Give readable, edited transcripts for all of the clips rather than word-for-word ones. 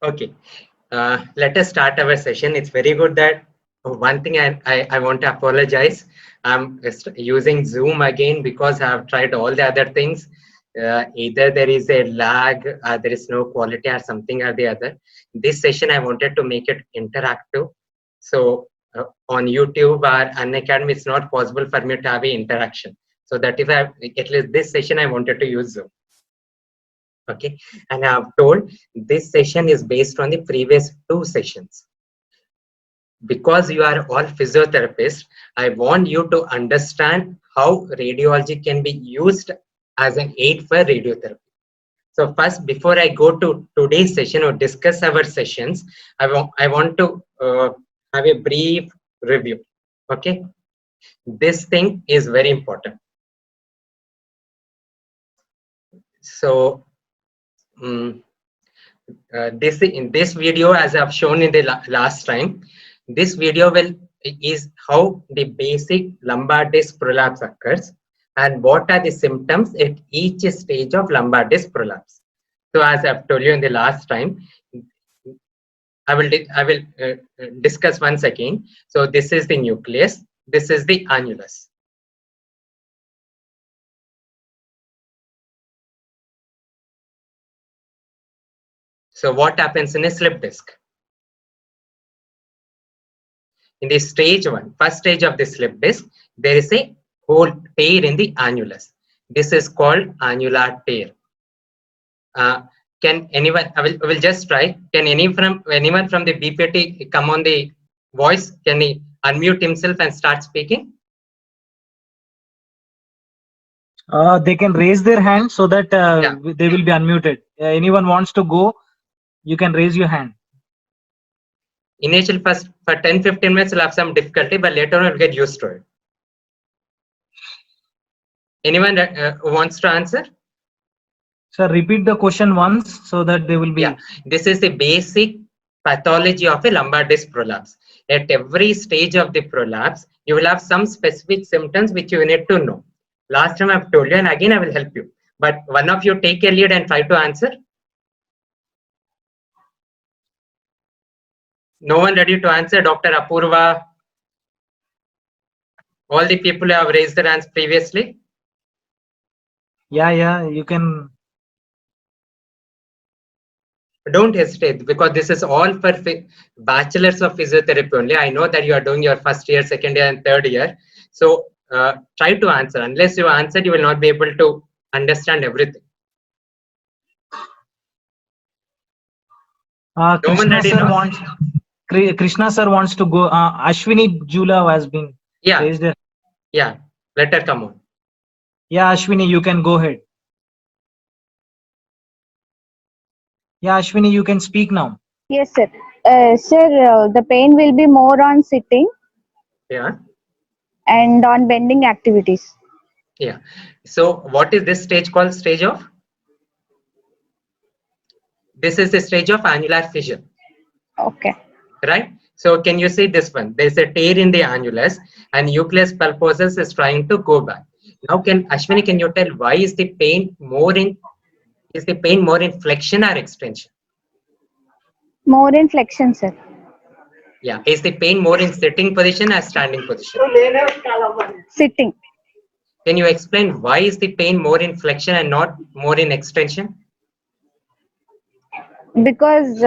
Okay, let us start our session. It's very good that one thing I want to apologize. I'm using Zoom again because I've tried all the other things. Either there is a lag, there is no quality or something or the other. This session, I wanted to make it interactive. So on YouTube or Unacademy, it's not possible for me to have an interaction. So that if I, at least this session, I wanted to use Zoom. Okay, and I have told this session is based on the previous two sessions. Because you are all physiotherapists, I want you to understand how radiology can be used as an aid for radiotherapy. So first, before I go to today's session or discuss our sessions, I want to have a brief review. Okay, this thing is very important. So this in this video, as I've shown in the last time, this video is how the basic lumbar disc prolapse occurs and what are the symptoms at each stage of lumbar disc prolapse. So as I've told you in the last time, I will discuss once again. So this is the nucleus, this is the annulus. So what happens in a slip disc? In the stage one, first stage of the slip disc, there is a whole tear in the annulus. This is called annular tear. Can anyone, I will just try, can anyone from the BPT come on the voice? Can he unmute himself and start speaking? They can raise their hand so that they will be unmuted. Anyone wants to go, you can raise your hand. Initial first for 10-15 minutes will have some difficulty, but later on will get used to it. Anyone who wants to answer? Sir, repeat the question once so that they will be. Yeah, this is the basic pathology of a lumbar disc prolapse. At every stage of the prolapse, you will have some specific symptoms which you need to know. Last time I've told you, and again I will help you. But one of you take a lead and try to answer. No one ready to answer? Dr. Apurva? All the people who have raised their hands previously? Yeah, you can. Don't hesitate, because this is all for bachelors of physiotherapy only. I know that you are doing your first year, second year and third year. So try to answer. Unless you answer, you will not be able to understand everything. Krishna sir wants. Krishna sir wants to go. Ashwini Jula has been raised there. Yeah, let her come on. Yeah, Ashwini, you can go ahead. Yeah, Ashwini, you can speak now. Yes, sir. Sir, the pain will be more on sitting. Yeah. And on bending activities. Yeah. So what is this stage called? Stage of? This is the stage of annular fissure. Okay. Right? So can you see this one? There's a tear in the annulus and nucleus pulposus is trying to go back. Now Ashwini, can you tell why is the pain more in flexion or extension? More in flexion, sir. Yeah. Is the pain more in sitting position or standing position? Sitting. Can you explain why is the pain more in flexion and not more in extension? Because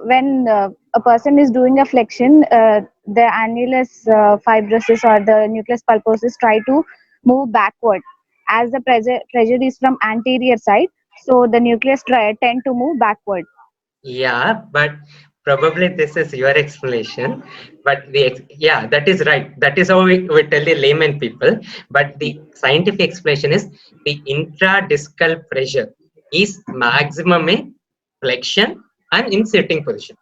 when a person is doing a flexion, the annulus fibrosis or the nucleus pulposus try to move backward. As the pressure is from anterior side, so the nucleus tend to move backward. Yeah, but probably this is your explanation. But that is right. That is how we tell the layman people. But the scientific explanation is the intradiscal pressure is maximum in flexion and in sitting position.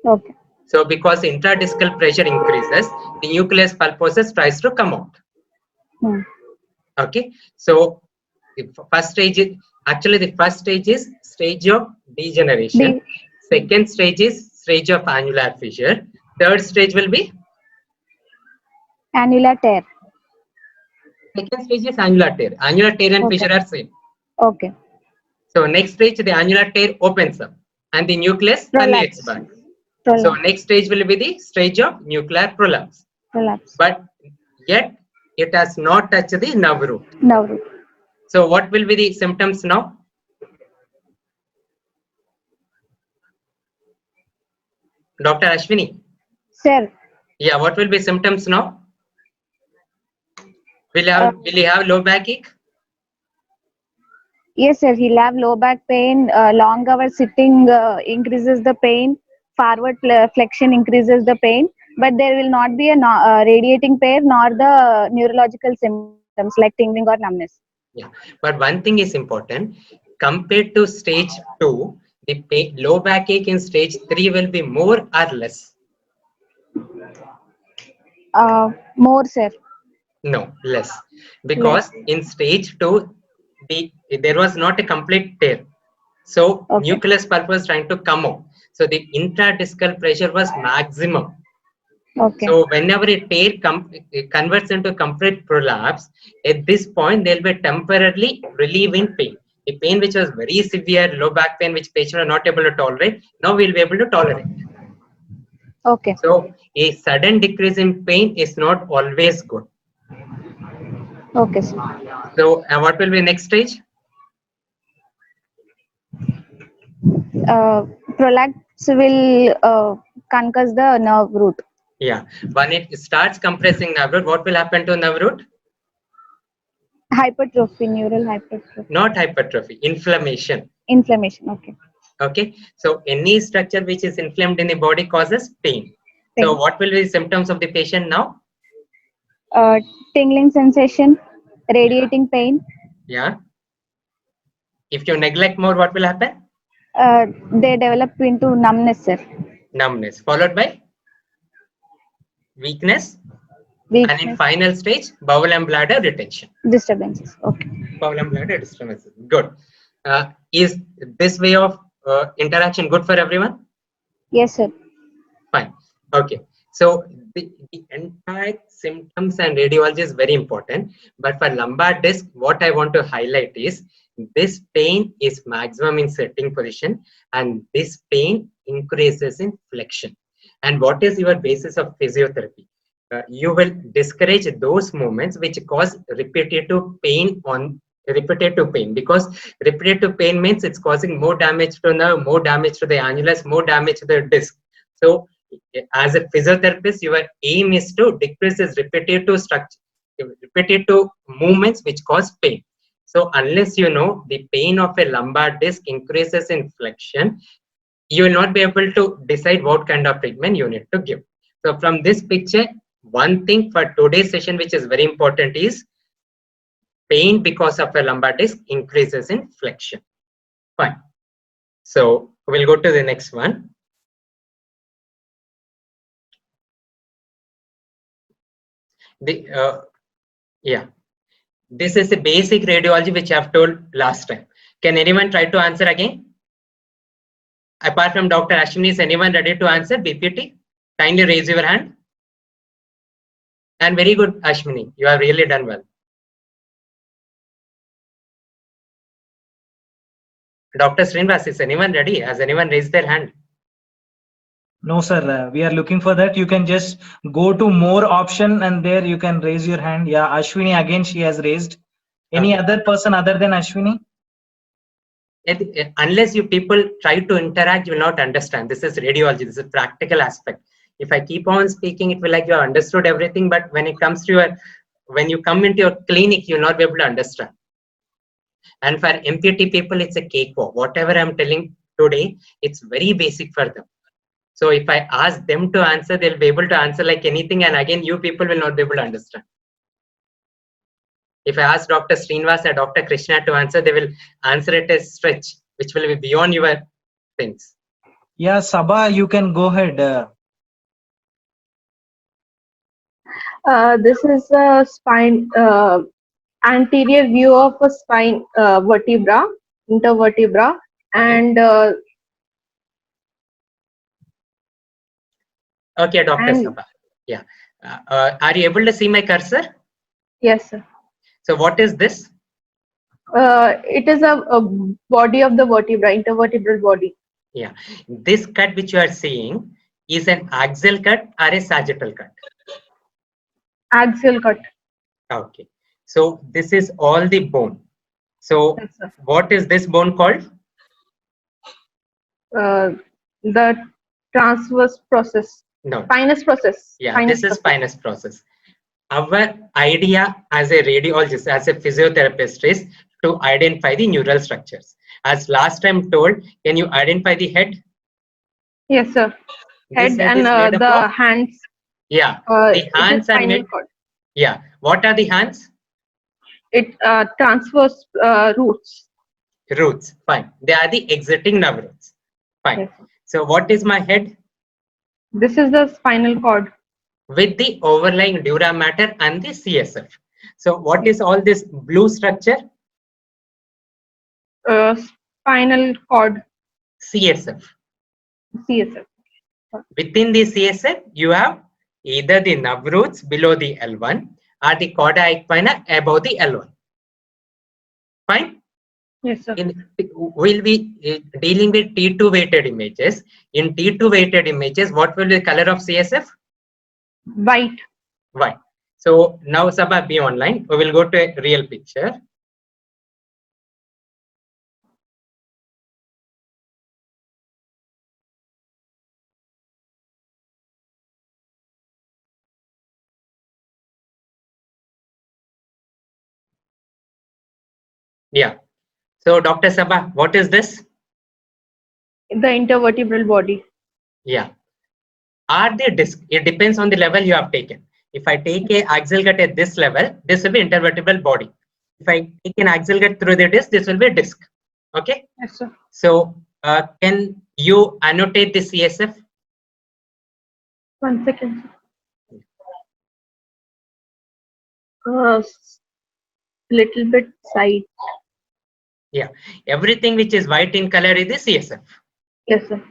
Okay. So because intradiscal pressure increases, the nucleus pulposus tries to come out. Okay. So the first stage is actually stage of degeneration. Second stage is stage of annular fissure. Third stage will be annular tear. Second stage is annular tear. Annular tear and fissure are same. Okay. So next stage, the annular tear opens up and the nucleus herniates Prolapse. back. So Prolapse. next stage will be the stage of nuclear prolapse. Prolapse. But yet it has not touched the nerve root. Nerve root. So what will be the symptoms now? Dr. Ashwini. Sir. Yeah, what will be symptoms now? Will he have low backache? Yes, sir. He'll have low back pain. Long hours sitting increases the pain. Forward flexion increases the pain. But there will not be a radiating pain nor the neurological symptoms like tingling or numbness. Yeah, but one thing is important. Compared to stage 2, the low backache in stage 3 will be more or less? More, sir. No, less. Because in stage 2, there was not a complete tear. So nucleus pulp was trying to come out. So the intradiscal pressure was maximum. Okay. So whenever a tear converts into complete prolapse, at this point there will be temporarily relief in pain. The pain which was very severe, low back pain, which patient are not able to tolerate, now we will be able to tolerate. Okay. So a sudden decrease in pain is not always good. Okay, sir. So what will be next stage? Prolapse will concuss the nerve root. Yeah, when it starts compressing nerve root, what will happen to nerve root? Hypertrophy, neural hypertrophy. Not hypertrophy, inflammation. Inflammation. Okay. Okay, so any structure which is inflamed in the body causes pain. So what will be the symptoms of the patient now? Tingling sensation, radiating pain. Yeah. If you neglect more, what will happen? They develop into numbness, sir. Numbness, followed by weakness. And in final stage, bowel and bladder retention. Disturbances. Okay. Bowel and bladder disturbances. Good. Is this way of interaction good for everyone? Yes, sir. Fine. Okay. So the entire symptoms and radiology is very important. But for lumbar disc, what I want to highlight is this pain is maximum in sitting position, and this pain increases in flexion. And what is your basis of physiotherapy? You will discourage those movements which cause repetitive pain because repetitive pain means it's causing more damage to nerve, more damage to the annulus, more damage to the disc. So as a physiotherapist, your aim is to decrease this repetitive movements which cause pain. So unless you know the pain of a lumbar disc increases in flexion, you will not be able to decide what kind of treatment you need to give. So from this picture, one thing for today's session which is very important is pain because of a lumbar disc increases in flexion. Fine. So we'll go to the next one. This is the basic radiology which I have told last time. Can anyone try to answer again? Apart from Dr. Ashwini, is anyone ready to answer BPT? Kindly raise your hand. And very good, Ashwini. You have really done well. Dr. Srinivas, is anyone ready? Has anyone raised their hand? No, sir. We are looking for that. You can just go to more option and there you can raise your hand. Yeah, Ashwini again, she has raised. Any other person other than Ashwini? Unless you people try to interact, you will not understand. This is radiology. This is practical aspect. If I keep on speaking, it will like you have understood everything. But when it comes to when you come into your clinic, you will not be able to understand. And for MPT people, it's a cakewalk. Whatever I'm telling today, it's very basic for them. So if I ask them to answer, they'll be able to answer like anything. And again, you people will not be able to understand. If I ask Dr. Srinivas or Dr. Krishna to answer, they will answer it as stretch, which will be beyond your things. Yeah, Sabha, you can go ahead. This is a spine, anterior view of a spine vertebra, intervertebra, and okay, Dr. Sabha. Yeah. Are you able to see my cursor? Yes, sir. So what is this? It is a body of the vertebra, intervertebral body. This cut which you are seeing is an axial cut or a sagittal cut. Axial cut. Okay. So this is all the bone. So Yes, sir. what is this bone called? The transverse process. No. Spinous process. Yeah, Spinous this is spinous process. Our idea as a radiologist, as a physiotherapist, is to identify the neural structures. As last time told, can you identify the head? Yes, sir. This Head head and is made up the of, hands. yeah, the It is hands are spinal made, cord. yeah. What are the hands? It transverse roots. Roots, fine. They are the exiting nerve roots. Fine. Yes. So what is my head? This is the spinal cord. With the overlying dura mater and the CSF. So what is all this blue structure? Spinal cord. CSF. CSF. Within the CSF, you have either the nerve roots below the L1 or the cauda equina above the L1. Fine. Yes, sir. We'll be dealing with T2 weighted images. In T2 weighted images, what will be the color of CSF? White. White. So now Sabha, be online. We will go to a real picture. Yeah. So Dr. Sabha, what is this? The intervertebral body. Yeah. Are they disc? It depends on the level you have taken. If I take a axial cut at this level, this will be intervertebral body. If I take an axial cut through the disc, this will be a disc. Okay. Yes, sir. So can you annotate the CSF? 1 second. Little bit side. Yeah. Everything which is white in color is the CSF. Yes, sir.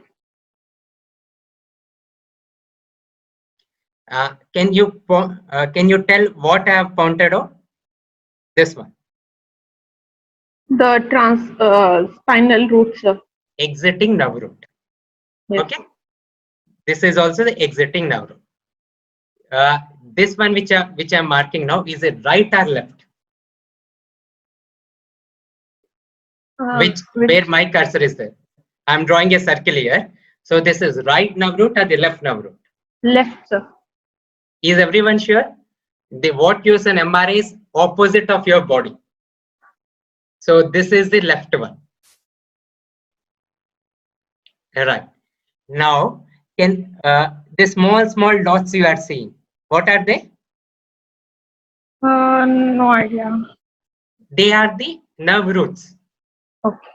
Can you tell what I have pointed out? This one. The spinal root, sir. Exiting nerve root. Yes. Okay. This is also the exiting nerve root. This one which I'm marking now, is it right or left? Where my cursor is there. I'm drawing a circle here. So this is right nerve root or the left nerve root? Left, sir. Is everyone sure? What use an MRI is opposite of your body. So this is the left one. All right. Now, can the small dots you are seeing, what are they? No idea. They are the nerve roots. Okay.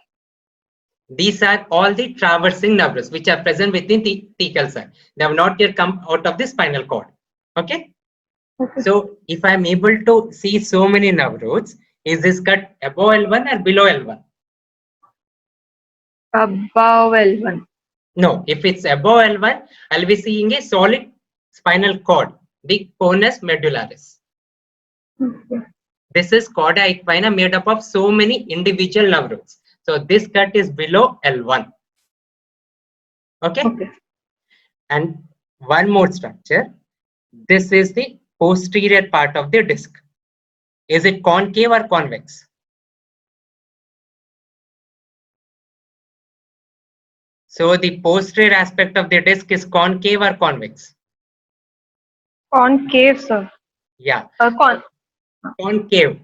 These are all the traversing nerve roots which are present within the thecal sac. They have not yet come out of the spinal cord. Okay. Okay. So if I am able to see so many nerve roots, is this cut above L1 or below L1? Above L1. No, if it's above L1, I'll be seeing a solid spinal cord, the conus medullaris. Okay. This is cauda equina made up of so many individual nerve roots. So this cut is below L1. Okay. Okay. And one more structure. This is the posterior part of the disc. Is it concave or convex? So the posterior aspect of the disc is concave or convex? Concave, sir. Yeah. Concave.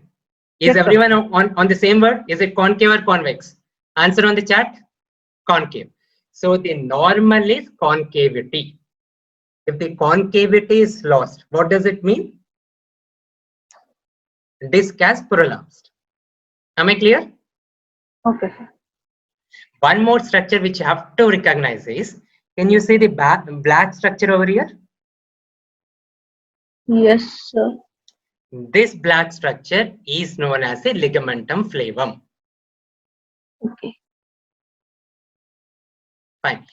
Is Yes, everyone on the same word? Is it concave or convex? Answer on the chat. Concave. So the normal is concavity. If the concavity is lost, what does it mean? Disc has prolapsed. Am I clear? Okay, sir. One more structure which you have to recognize is, can you see the black structure over here? Yes, sir. This black structure is known as a ligamentum flavum. Okay. Fine.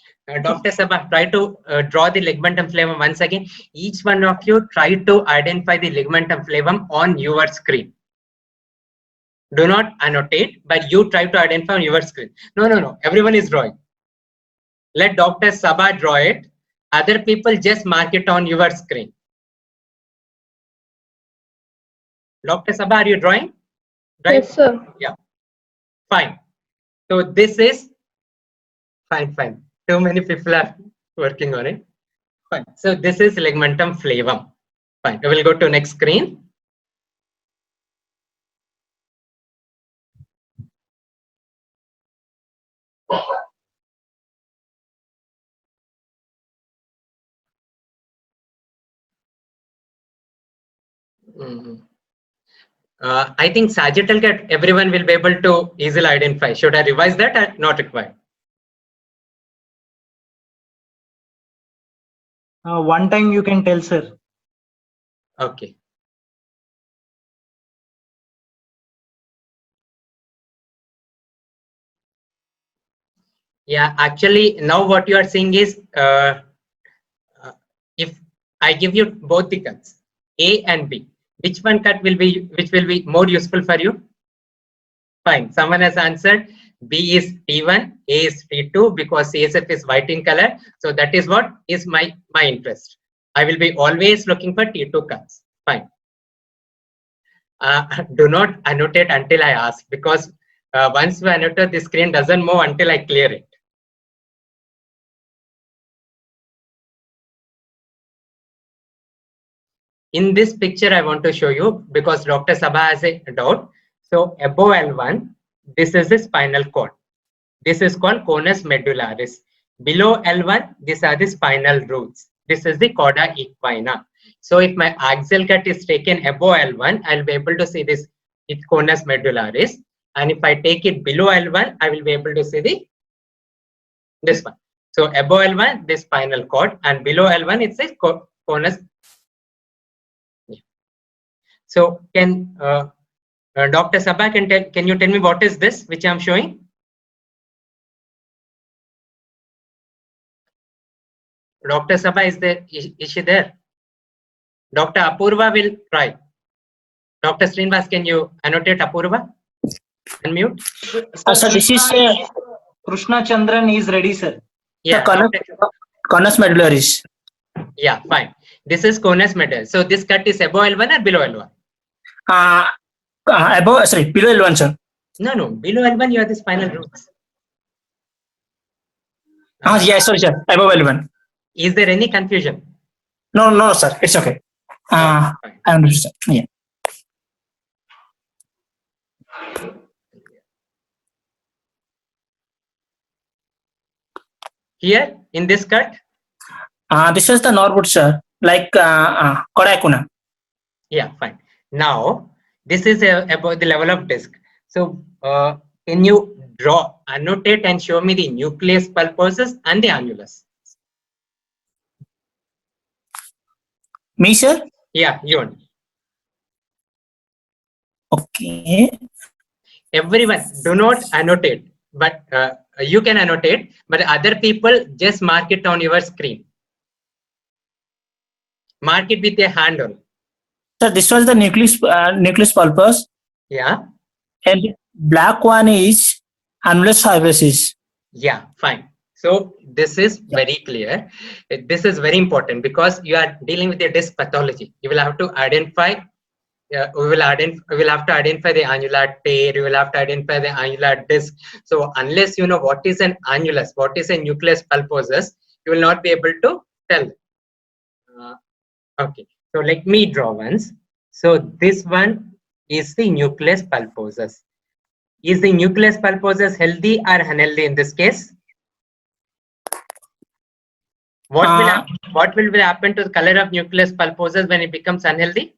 Dr. Sabha, try to draw the ligamentum flavum once again. Each one of you try to identify the ligamentum flavum on your screen. Do not annotate, but you try to identify on your screen. No. Everyone is drawing. Let Dr. Sabha draw it. Other people just mark it on your screen. Dr. Sabha, are you drawing? Right? Yes, sir. Yeah. Fine. So this is fine. Too many people are working on it. Fine. So this is ligamentum flavum. Fine. I will go to next screen. I think sagittal cut everyone will be able to easily identify. Should I revise that or not required? One time you can tell, sir. Okay. Yeah, actually now what you are seeing is if I give you both the cuts, A and B, which will be more useful for you? Fine. Someone has answered B is T1, A is T2 because CSF is white in color. So that is what is my interest. I will be always looking for T2 cuts. Fine. Do not annotate until I ask because once you annotate, the screen doesn't move until I clear it. In this picture, I want to show you because Dr. Sabha has a doubt. So above L1, this is the spinal cord. This is called conus medullaris. Below L1, these are the spinal roots. This is the cauda equina. So if my axial cut is taken above L1, I'll be able to see this it's conus medullaris. And if I take it below L1, I will be able to see this one. So above L1, this spinal cord, and below L1, it's a conus. So can Dr. Sabha can you tell me what is this which I'm showing? Dr. Sabha is she there? Dr. Apurva will try. Dr. Srinivas, can you annotate Apurva? Unmute. So this is Krishna Chandran is ready, sir. Yeah. conus medullaris. Yeah, fine. This is conus medullaris. So this cut is above L1 or below L1? Below L1, sir. No. Below L1, you have the spinal roots. Yes, sorry, sir. Above L1. Is there any confusion? No, sir. It's okay. I understand. Yeah. Here in this cut? This is the Norwood, sir. Like cauda equina. Yeah, fine. Now, this is about the level of disc. So, can you draw, annotate and show me the nucleus pulposus and the annulus? Me, sir? Yeah, you only. Okay. Everyone, do not annotate, but you can annotate, but other people just mark it on your screen. Mark it with a hand only. So this was the nucleus pulpus. Yeah. And black one is annulus fibrosis. Yeah, fine. So this is very clear. This is very important because you are dealing with a disc pathology. You will have to identify. We will have to identify the annular tear. You will have to identify the annular disc. So unless you know what is an annulus, what is a nucleus pulposus, you will not be able to tell. Okay. So let me draw once. So this one is the nucleus pulposus. Is the nucleus pulposus healthy or unhealthy in this case? What will happen to the color of nucleus pulposus when it becomes unhealthy?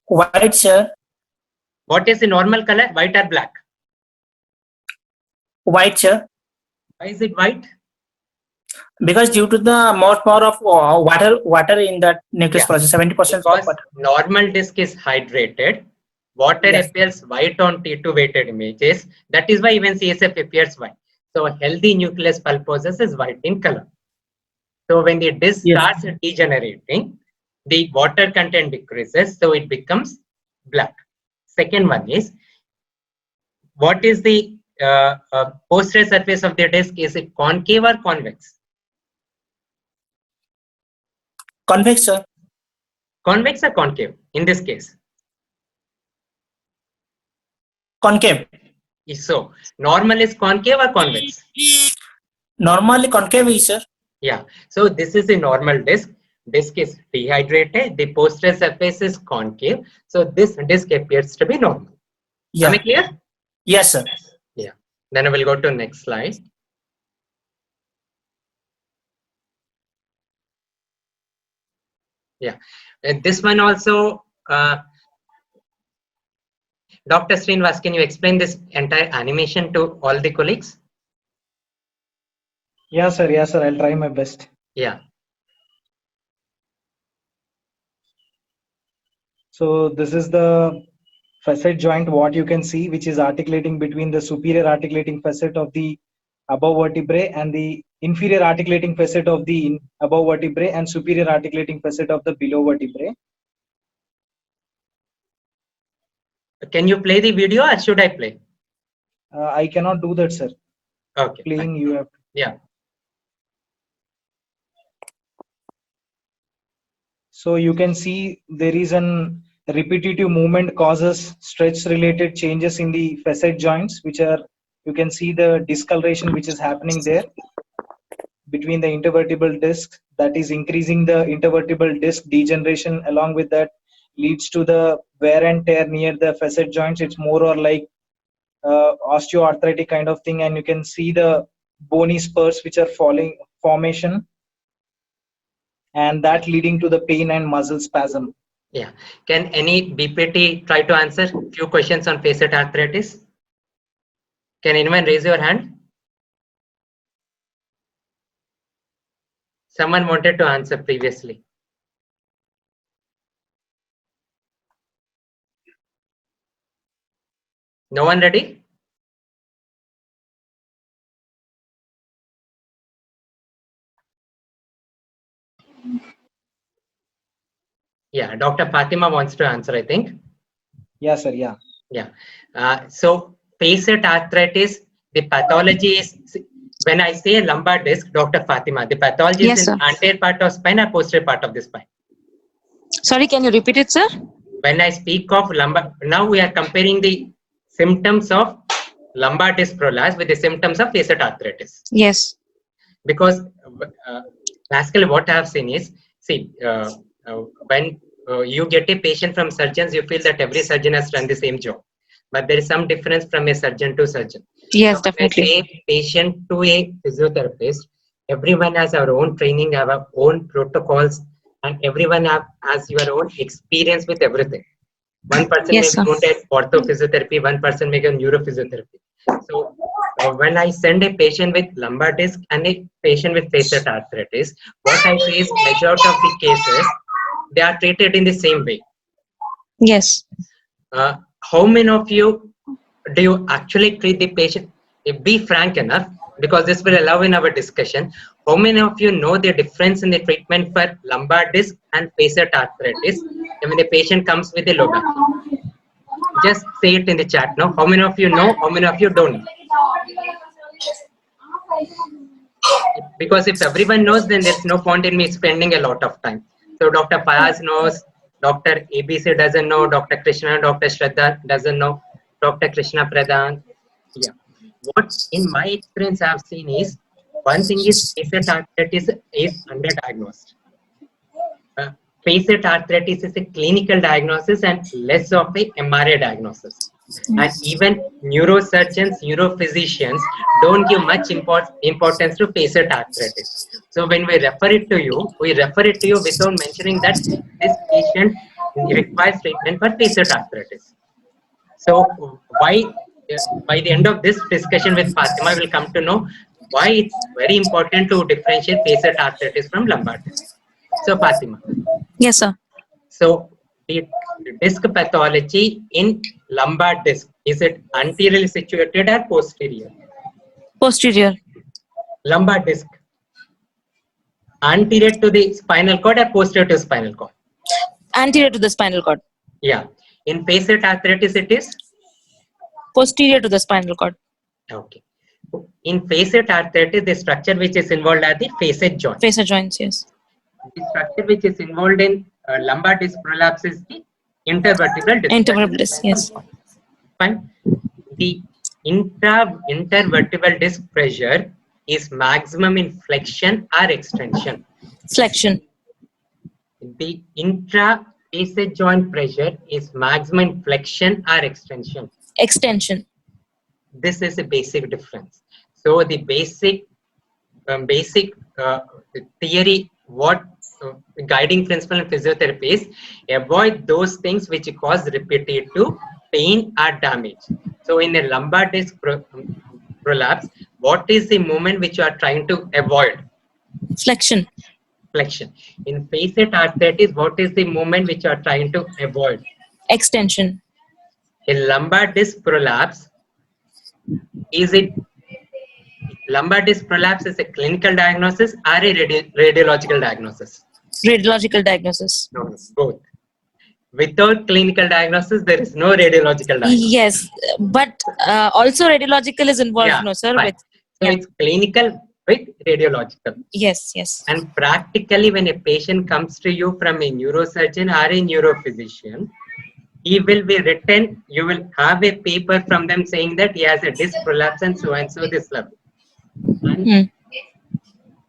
White, sir. What is the normal color? White or black? White, sir. Why is it white? Because due to the more of water in that nucleus pulposus, 70% Because water. normal disc is hydrated. Water appears white on T2 weighted images. That is why even CSF appears white. So healthy nucleus pulposus is white in color. So when the disc starts degenerating, the water content decreases, so it becomes black. Second one is, what is the posterior surface of the disc, is it concave or convex? Convex, sir. Convex or concave in this case? Concave. So normal is concave or convex? Normally concave, sir. Yeah. So this is a normal disc. Disc is dehydrated. The posterior surface is concave. So this disc appears to be normal. Yeah. Am I clear? Yes, sir. Yeah. Then I will go to next slide. Yeah. And this one also, Dr. Srinivas, can you explain this entire animation to all the colleagues? Yeah, sir. Yeah, sir. I'll try my best. Yeah. So this is the facet joint, what you can see, which is articulating between the superior articulating facet of the above vertebrae and the inferior articulating facet of the above vertebrae and superior articulating facet of the below vertebrae. Can you play the video or should I play? I cannot do that, sir. Okay. Playing, Fine. you have. Yeah. So you can see there is an repetitive movement causes stretch related changes in the facet joints, which are, you can see the discoloration which is happening there between the intervertebral discs, that is increasing the intervertebral disc degeneration. Along with that leads to the wear and tear near the facet joints. It's more or like osteoarthritic kind of thing, and you can see the bony spurs which are formation, and that leading to the pain and muscle spasm. Yeah. Can any BPT try to answer few questions on facet arthritis? Can anyone raise your hand? Someone wanted to answer previously. No one ready? Yeah, Dr. Fatima wants to answer, I think. Yeah, sir. Yeah. Yeah. So facet arthritis, the pathology is, when I say lumbar disc, Dr. Fatima, the pathology Yes, is in sir. anterior part of spine or posterior part of the spine. Sorry, can you repeat it, sir? When I speak of lumbar, now we are comparing the symptoms of lumbar disc prolapse with the symptoms of facet arthritis. Yes. Because basically what I have seen is, see, when you get a patient from surgeons, you feel that every surgeon has done the same job, but there is some difference from a surgeon to surgeon. Yes, So when I definitely. say patient to a physiotherapist, everyone has our own training, have our own protocols, and everyone has your own experience with everything. One person Yes, may be sir. good at orthophysiotherapy, one person may be on neurophysiotherapy. So when I send a patient with lumbar disc and a patient with facet arthritis, what I see is majority of the cases, they are treated in the same way. Yes. How many of you do you actually treat the patient? Be frank enough, because this will allow in our discussion. How many of you know the difference in the treatment for lumbar disc and facet arthritis when the patient comes with a low back pain? Just say it in the chat now. How many of you know? How many of you don't know? Because if everyone knows, then there's no point in me spending a lot of time. So Dr. Payaz knows, Dr. ABC doesn't know, Dr. Krishna, Dr. Shraddha doesn't know, Dr. Krishna Pradhan. Yeah. What in my experience I've seen is, one thing is facet arthritis is underdiagnosed. Facet arthritis is a clinical diagnosis and less of a MRI diagnosis. And even neurosurgeons, neurophysicians don't give much importance to facet arthritis. So when we refer it to you, we refer it to you without mentioning that this patient requires treatment for facet arthritis. So why, by the end of this discussion with Fatima, we'll come to know why it's very important to differentiate facet arthritis from lumbar disc. So Fatima. Yes, sir. So the disc pathology in lumbar disc, is it anteriorly situated or posterior? Posterior. Lumbar disc. Anterior to the spinal cord or posterior to spinal cord? Anterior to the spinal cord. Yeah. In facet arthritis, it is Posterior to the spinal cord. Okay. In facet arthritis, the structure which is involved are the facet joint. Facet joints, yes. The structure which is involved in lumbar disc prolapse is the intervertebral disc. Intervertebral disc, yes. Fine. The intervertebral disc pressure is maximum in flexion or extension. Flexion. The intra-facet joint pressure is maximum in flexion or extension. Extension. This is a basic difference. So the basic theory, what guiding principle in physiotherapy is avoid those things which cause repetitive pain or damage. So in a lumbar disc prolapse, what is the movement which you are trying to avoid? Flexion. Flexion. In facet arthritis, what is the movement which you are trying to avoid? Extension. In lumbar disc prolapse, lumbar disc prolapse is a clinical diagnosis or a radiological diagnosis? Radiological diagnosis. No, both. Without clinical diagnosis, there is no radiological diagnosis. Yes, but also radiological is involved, Yeah, no, sir? fine. With So it's clinical with radiological. yes. And practically, when a patient comes to you from a neurosurgeon or a neurophysician, he will be written, you will have a paper from them saying that he has a disc prolapse and so this level. And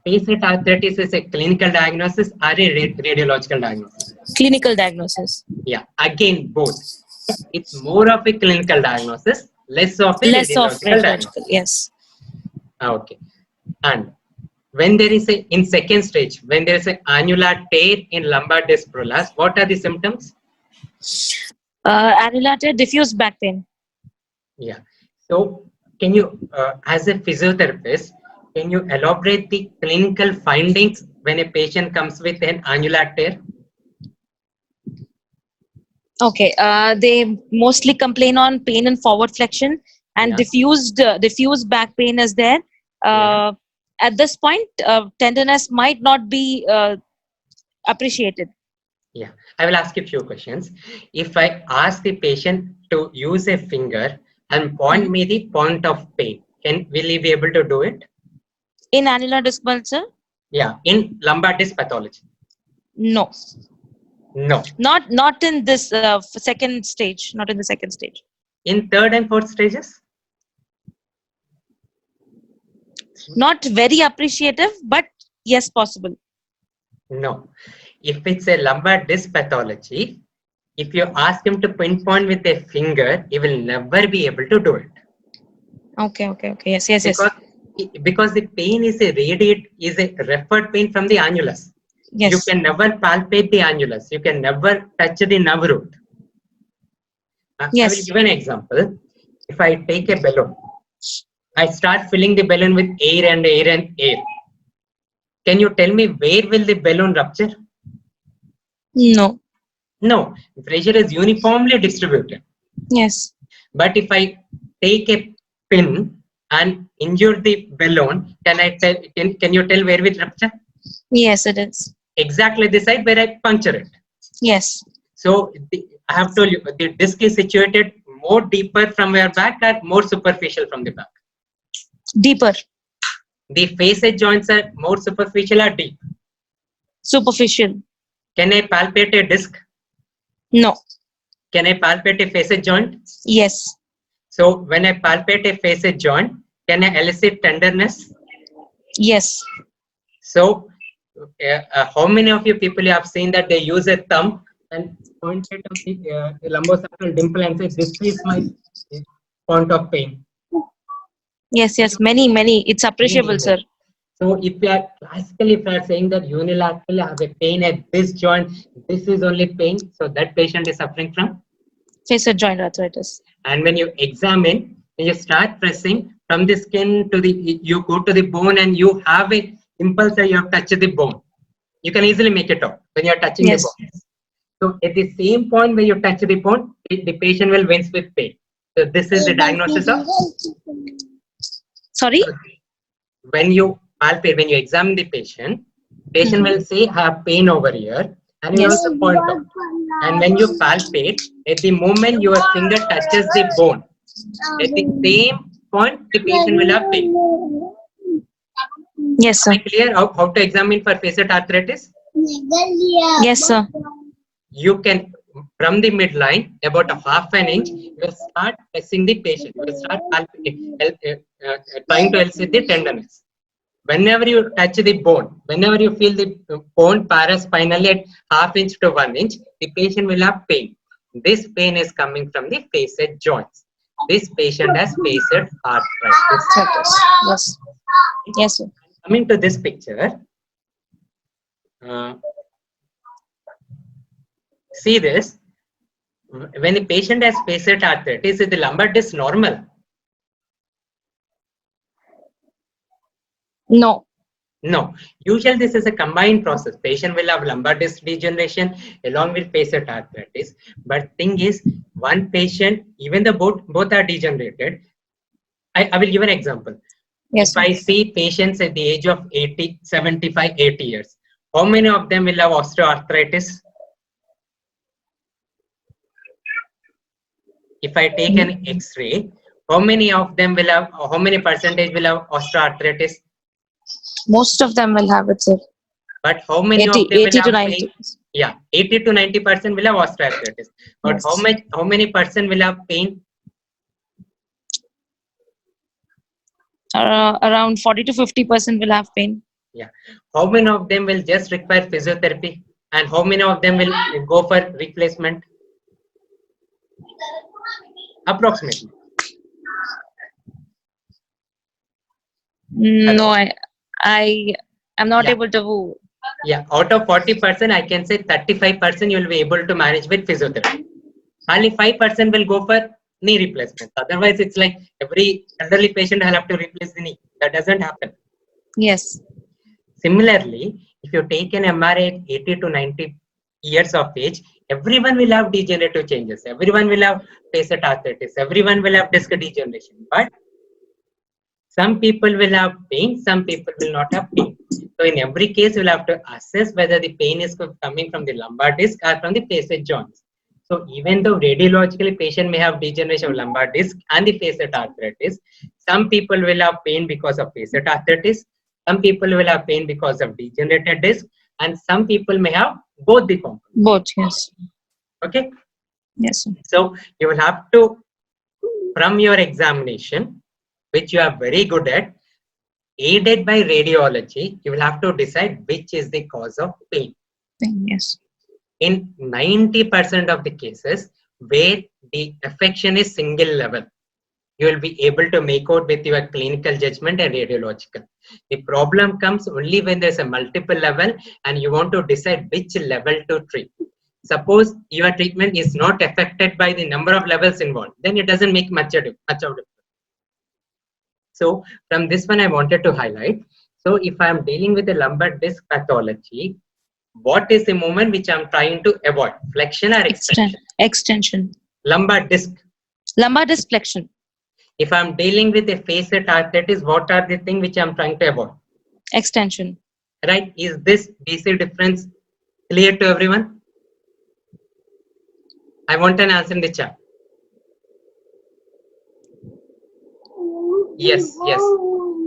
facet arthritis is a clinical diagnosis or a radiological diagnosis. Clinical diagnosis. Yeah, again, both. It's more of a clinical diagnosis, less of a Less of radiological diagnosis. radiological, yes. Okay. And when there is in second stage, when there is an annular tear in lumbar disc prolapse, what are the symptoms? Annular tear, diffuse back pain. Yeah. So can you, as a physiotherapist, can you elaborate the clinical findings when a patient comes with an annular tear? Okay, they mostly complain on pain in forward flexion and Yeah. diffused back pain is there. At this point, tenderness might not be appreciated. Yeah, I will ask you a few questions. If I ask the patient to use a finger and point me the point of pain, will he be able to do it? In annular disc bulge, sir? Yeah, in lumbar disc pathology. No. No. Not in this second stage. Not in the second stage. In third and fourth stages? Not very appreciative, but yes, possible. No. If it's a lumbar disc pathology, if you ask him to pinpoint with a finger, he will never be able to do it. Okay. Yes. Because the pain is a referred pain from the annulus. Yes. You can never palpate the annulus. You can never touch the nerve root. Yes. I will give an example. If I take a balloon, I start filling the balloon with air and air and air. Can you tell me where will the balloon rupture? No. No, pressure is uniformly distributed. Yes. But if I take a pin and injure the balloon, can you tell where it rupture? Yes, it is. Exactly the side where I puncture it. Yes. So I have told you the disc is situated more deeper from your back or more superficial from the back. Deeper. The facet joints are more superficial or deep. Superficial. Can I palpate a disc? No. Can I palpate a facet joint? Yes. So when I palpate a facet joint, can I elicit tenderness? Yes. So how many of you people have seen that they use a thumb and point it on the lumbosacral dimple and say, this is my point of pain? Yes. Many. It's appreciable, sir. So if you are saying that unilaterally have a pain at this joint, this is only pain, so that patient is suffering from Facet joint arthritis. And when you examine, when you start pressing from the skin to you go to the bone and you have a impulse that you have touched the bone. You can easily make it out when you are touching the bone. So at the same point when you touch the bone, the patient will wince with pain. So this is the diagnosis of. Sorry? When you palpate, when you examine the patient will say, I have pain over here, and you also point out. And when you palpate, at the moment your finger touches the bone, at the same point, the patient will have pain. Yes, sir. Am I clear how to examine for facet arthritis? Yes, sir. You can, from the midline, about a half an inch, you will start pressing the patient. You will start trying to elicit the tenderness. Whenever you touch the bone, whenever you feel the bone paraspinally at half inch to 1 inch, the patient will have pain. This pain is coming from the facet joints. This patient has facet arthritis. Yes. Yes, sir. Coming to this picture, see this. When the patient has facet arthritis, is the lumbar disc normal? No. No. Usually this is a combined process. Patient will have lumbar disc degeneration along with facet arthritis. But thing is, one patient, even the both are degenerated. I will give an example. Yes, If I see patients at the age of 80, 75, 80 years, how many of them will have osteoarthritis? If I take an X-ray, how many of them will have, how many percentage will have osteoarthritis? most of them will have it, sir. But how many 80, of them 80 will to have 90. pain? Yeah, 80 to 90% will have osteoarthritis. But Yes. how many percent will have pain? Around 40 to 50% will have pain. Yeah. How many of them will just require physiotherapy? And how many of them will go for replacement? Approximately. No, I am not Yeah. able to. Yeah, out of 40%, I can say 35% you will be able to manage with physiotherapy. Only 5% will go for knee replacement. Otherwise, it's like every elderly patient will have to replace the knee. That doesn't happen. Yes. Similarly, if you take an MRI at 80 to 90 years of age, everyone will have degenerative changes. Everyone will have facet arthritis. Everyone will have disc degeneration. But some people will have pain, some people will not have pain. So in every case, you'll have to assess whether the pain is coming from the lumbar disc or from the facet joints. So even though radiologically patient may have degeneration of lumbar disc and the facet arthritis, some people will have pain because of facet arthritis, some people will have pain because of degenerated disc, and some people may have both the components. Both. Yes. Okay. Yes, sir. So you will have to, from your examination, which you are very good at, aided by radiology, you will have to decide which is the cause of pain. Yes. In 90% of the cases where the affection is single level, you will be able to make out with your clinical judgment and radiological. The problem comes only when there's a multiple level and you want to decide which level to treat. Suppose your treatment is not affected by the number of levels involved, then it doesn't make much of difference. So from this one, I wanted to highlight. So if I'm dealing with a lumbar disc pathology, what is the movement which I'm trying to avoid? Flexion or extension? Extension. Lumbar disc. Lumbar disc flexion. If I'm dealing with a facet arthritis, what are the things which I'm trying to avoid? Extension. Right? Is this basic difference clear to everyone? I want an answer in the chat. Yes, yes.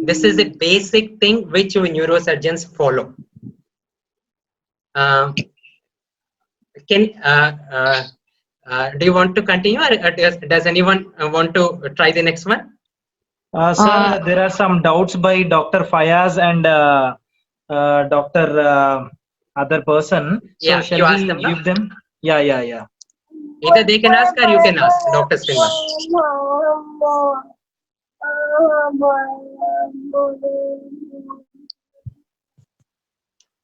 This is a basic thing which neurosurgeons follow. Do you want to continue, or does anyone want to try the next one? Sir, there are some doubts by Dr. Fayaz and Dr. Other person. So Yeah, shall you we ask them, no? give them? Yeah. Either they can ask or you can ask, Dr. Srinivas.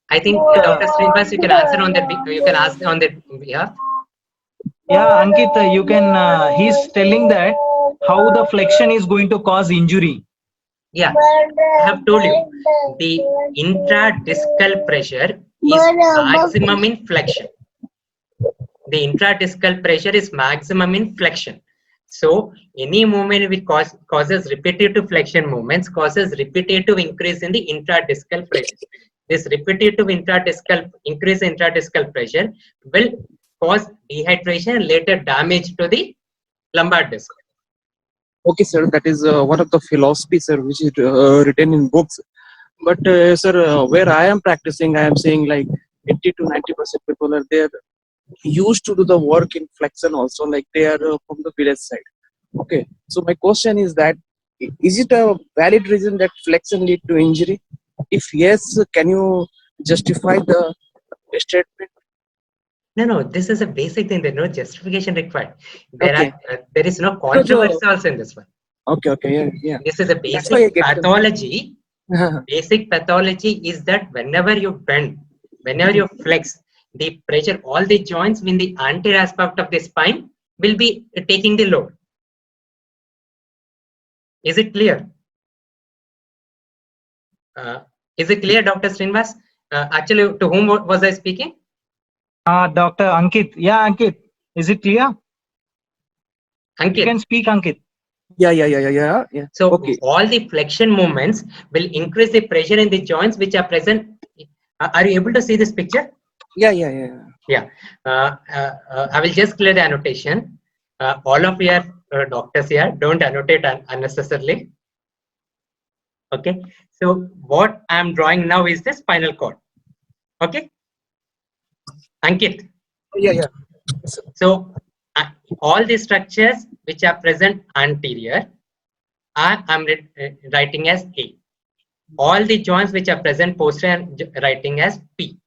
I think Dr. Srinivas, you can answer on that. You can ask on that behalf. Yeah, Ankit, you can. He's telling that how the flexion is going to cause injury. Yeah, I have told you the intradiscal pressure is maximum in flexion. The intradiscal pressure is maximum in flexion. So any movement which causes repetitive flexion movements causes repetitive increase in the intradiscal pressure. This repetitive increase in intradiscal pressure will cause dehydration and later damage to the lumbar disc. Okay, sir, that is one of the philosophies, sir, which is written in books. But sir, where I am practicing, I am saying like 80 to 90% people are there used to do the work in flexion also, like they are from the village side. Okay, so my question is that is it a valid reason that flexion lead to injury? If yes, can you justify the statement? No, this is a basic thing. There's no justification required. Okay, There is no because controversy also in this one. okay, yeah, yeah. This is a That's why I basic get pathology. the Basic pathology is that whenever you bend, whenever you flex, the pressure, all the joints in the anterior aspect of the spine will be taking the load. Is it clear? Is it clear, Dr. Srinivas? Actually, to whom was I speaking? Dr. Ankit. Yeah, Ankit. Is it clear? You Ankit. can speak, Ankit. yeah. So Okay. all the flexion movements will increase the pressure in the joints which are present. Are you able to see this picture? Yeah. Yeah. I will just clear the annotation. All of your doctors here, don't annotate unnecessarily. Okay. So what I'm drawing now is the spinal cord. Okay. Ankit. Yeah. So all the structures which are present anterior, I'm writing as A. All the joints which are present posterior, writing as P.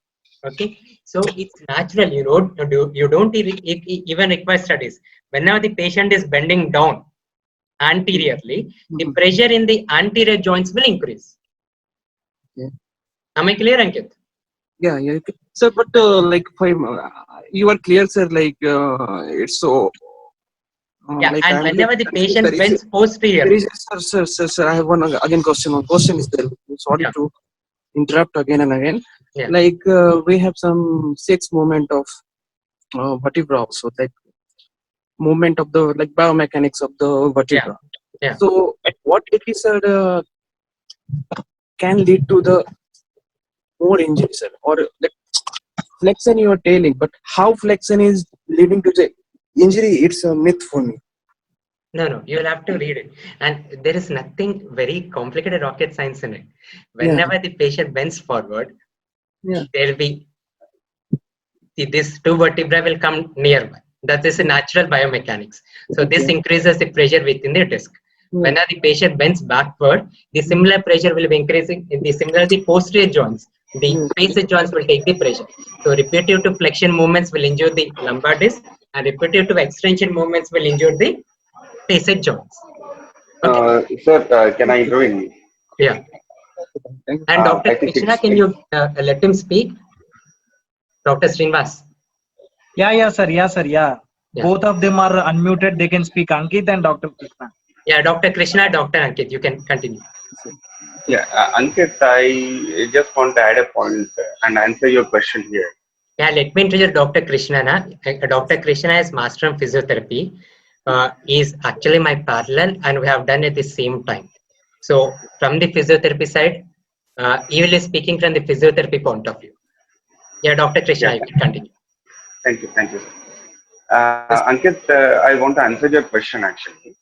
Okay, so it's natural. You don't even require studies. Whenever the patient is bending down anteriorly, the pressure in the anterior joints will increase. Yeah. Am I clear, Ankit? Yeah. Sir, but like you are clear, sir. Like it's so. Yeah, Like and I'm whenever the confused. patient bends posteriorly, Sir. I have one again question. One question is there. Sorry yeah, to interrupt again and again. yeah, Like we have some 6 moment of vertebra also, like movement of the like biomechanics of the vertebra. yeah. So at what degree, sir, can lead to the more injury, sir, or like flexion you are telling, but how flexion is leading to the injury? It's a myth for me. No, you'll have to read it. And there is nothing very complicated rocket science in it. Yeah. Whenever the patient bends forward, Yeah. there will be this two vertebrae will come nearby. That is a natural biomechanics. So this Okay. increases the pressure within the disc. Yeah. Whenever the patient bends backward, the similar pressure will be increasing in the similarly posterior joints. The Yeah. facet joints will take the pressure. So repetitive flexion movements will injure the lumbar disc, and repetitive extension movements will injure the facet joints. Okay. Sir, can I intervene? Yeah. Thank you. And Dr. I think Krishna, can you let him speak? Dr. Srinivas. Yeah, sir. Yeah. Yeah. Both of them are unmuted. They can speak, Ankit and Dr. Krishna. Yeah, Dr. Krishna, Dr. Ankit, you can continue. Yeah, Ankit, I just want to add a point and answer your question here. Yeah, let me introduce Dr. Krishna. Dr. Krishna is master in physiotherapy. Is actually my parallel, and we have done it at the same time. So from the physiotherapy side, he will be speaking from the physiotherapy point of view. Yeah, Dr. Krishna, Yeah, you can continue. thank you. Ankit, I want to answer your question actually.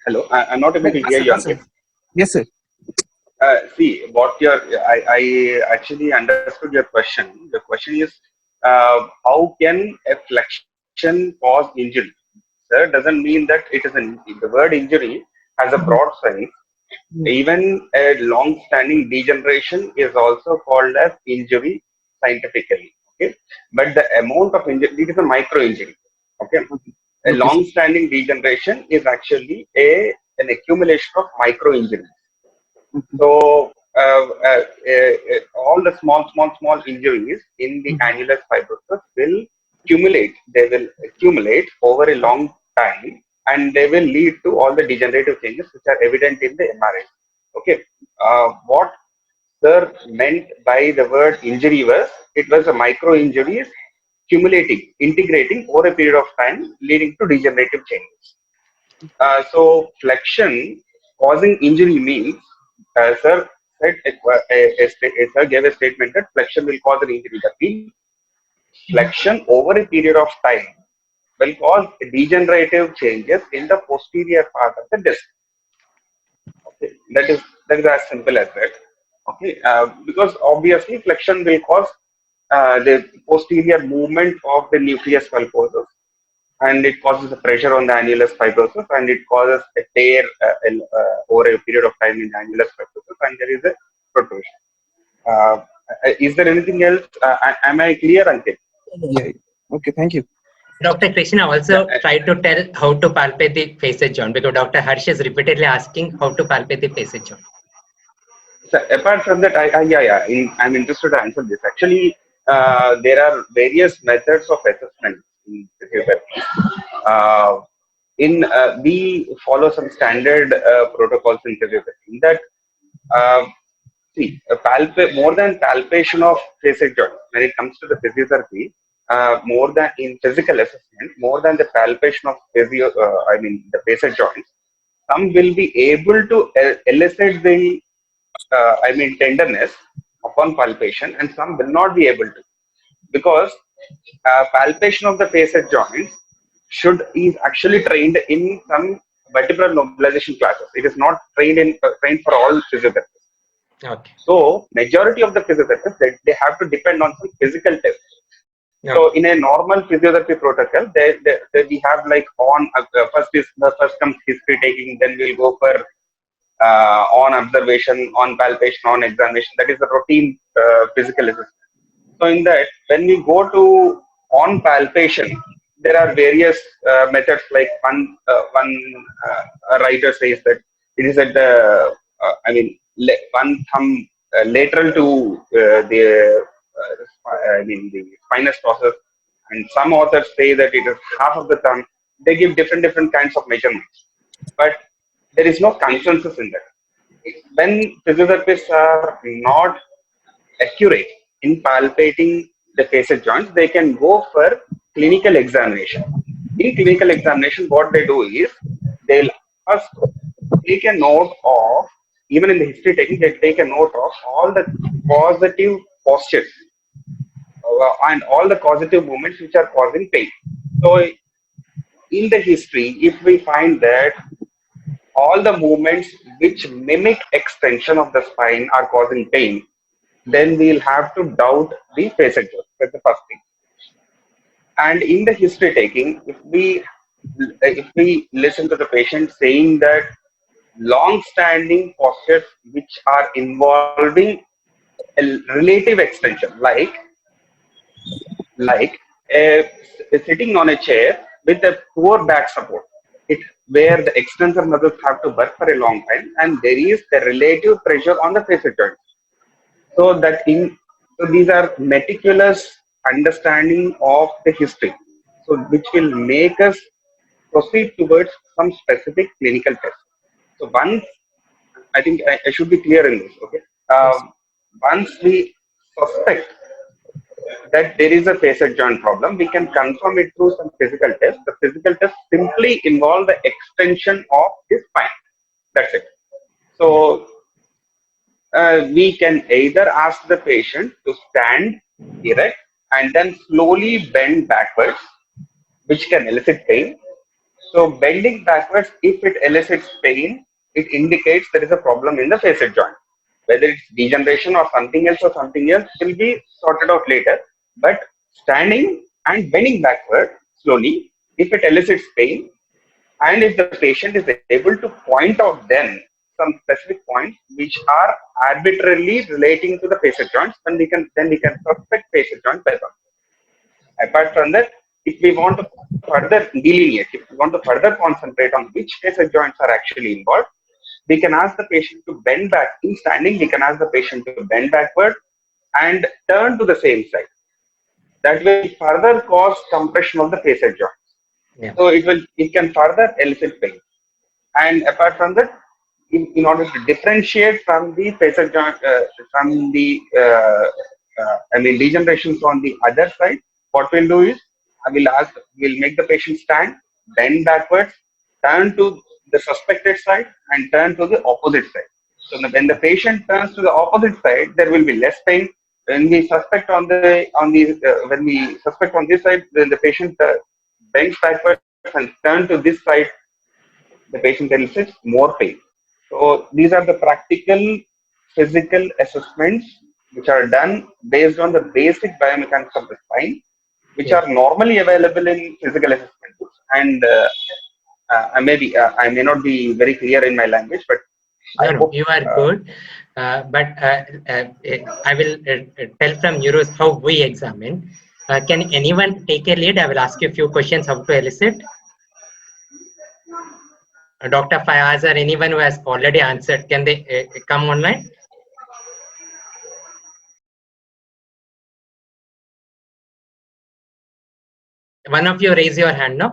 Hello, I'm not able to hear you, Ankit. Yes, sir. See, I actually understood your question. The question is, how can a flexion cause injury? Sir, doesn't mean that it is the word injury has a broad sense. Even a long-standing degeneration is also called as injury scientifically. Okay, but the amount of injury, it is a micro injury. Okay, a long-standing degeneration is actually an accumulation of micro injuries. So all the small injuries in the annulus fibrosus will accumulate. They will accumulate over a long time, and they will lead to all the degenerative changes which are evident in the MRI. Okay, what Sir meant by the word injury was it was a micro injuries accumulating, integrating over a period of time, leading to degenerative changes. So flexion causing injury means, sir said, sir gave a statement that flexion will cause an injury. That means flexion over a period of time will cause degenerative changes in the posterior part of the disc. Okay, that is as simple as that. Okay, because obviously flexion will cause the posterior movement of the nucleus pulposus, and it causes the pressure on the annulus fibrosus, and it causes a tear over a period of time in the annulus fibrosus, and there is a protrusion. Is there anything else? Am I clear, Ankit? Yeah. Okay, thank you. Dr. Krishna also tried to tell how to palpate the facet joint, because Dr. Harsh is repeatedly asking how to palpate the facet joint. So apart from that, I'm interested to answer this. Actually, there are various methods of assessment in physiotherapy. We follow some standard protocols in physiotherapy. That more than palpation of facet joint, when it comes to the physiotherapy, more than in physical assessment, more than the palpation of the facet joints, some will be able to elicit the tenderness upon palpation, and some will not be able to, because palpation of the facet joints is actually trained in some vertebral mobilization classes. It is not trained for all physiotherapists. Okay. So majority of the physiotherapists, they have to depend on some physical tests. Yeah. So in a normal physiotherapy protocol, we have like first comes history taking, then we'll go for on observation, on palpation, on examination. That is the routine physical assessment. So in that, when we go to on palpation, there are various methods. Like one writer says that it is at the one thumb lateral to the spinous process, and some authors say that it is half of the thumb. They give different kinds of measurements, but there is no consensus in that. When physiotherapists are not accurate in palpating the facet joints, they can go for clinical examination. In clinical examination, what they do is they'll first take a note of, even in the history taking, they take a note of all the positive postures and all the causative movements which are causing pain. So in the history, if we find that all the movements which mimic extension of the spine are causing pain, then we'll have to doubt the facet joint. That's the first thing. And in the history taking, if we listen to the patient saying that long-standing postures which are involving a relative extension, like sitting on a chair with a poor back support, where the extensor muscles have to work for a long time, and there is a relative pressure on the facet joint. So these are meticulous understanding of the history, so which will make us proceed towards some specific clinical test. So once, I think I should be clear in this. Okay, once we suspect that there is a facet joint problem, we can confirm it through some physical test. The physical test simply involve the extension of the spine. That's it. So we can either ask the patient to stand erect and then slowly bend backwards, which can elicit pain. So bending backwards, if it elicits pain, it indicates there is a problem in the facet joint. Whether it's degeneration or something else will be sorted out later. But standing and bending backward slowly, if it elicits pain, and if the patient is able to point out then some specific points which are arbitrarily relating to the facet joints, then we can suspect facet joint bypass. Apart from that, if we want to further delineate, if we want to further concentrate on which facet joints are actually involved, we can ask the patient to bend back. In standing, we can ask the patient to bend backward and turn to the same side. That will further cause compression of the facet joints. Yeah. So it can further elicit pain. And apart from that, in order to differentiate from the facet joint, from the degenerations on the other side, what we'll do is we'll make the patient stand, bend backwards, turn to the suspected side, and turn to the opposite side. So when the patient turns to the opposite side, there will be less pain. When we suspect on this side, then the patient bends backwards and turns to this side, the patient tells us more pain. So these are the practical physical assessments which are done based on the basic biomechanics of the spine, which Yes. are normally available in physical assessment books. And I may not be very clear in my language, but I No, hope you are good. I will tell from neuros how we examine. Can anyone take a lead? I will ask you a few questions how to elicit. Dr. Fayaz or anyone who has already answered, can they come online? One of you raise your hand now.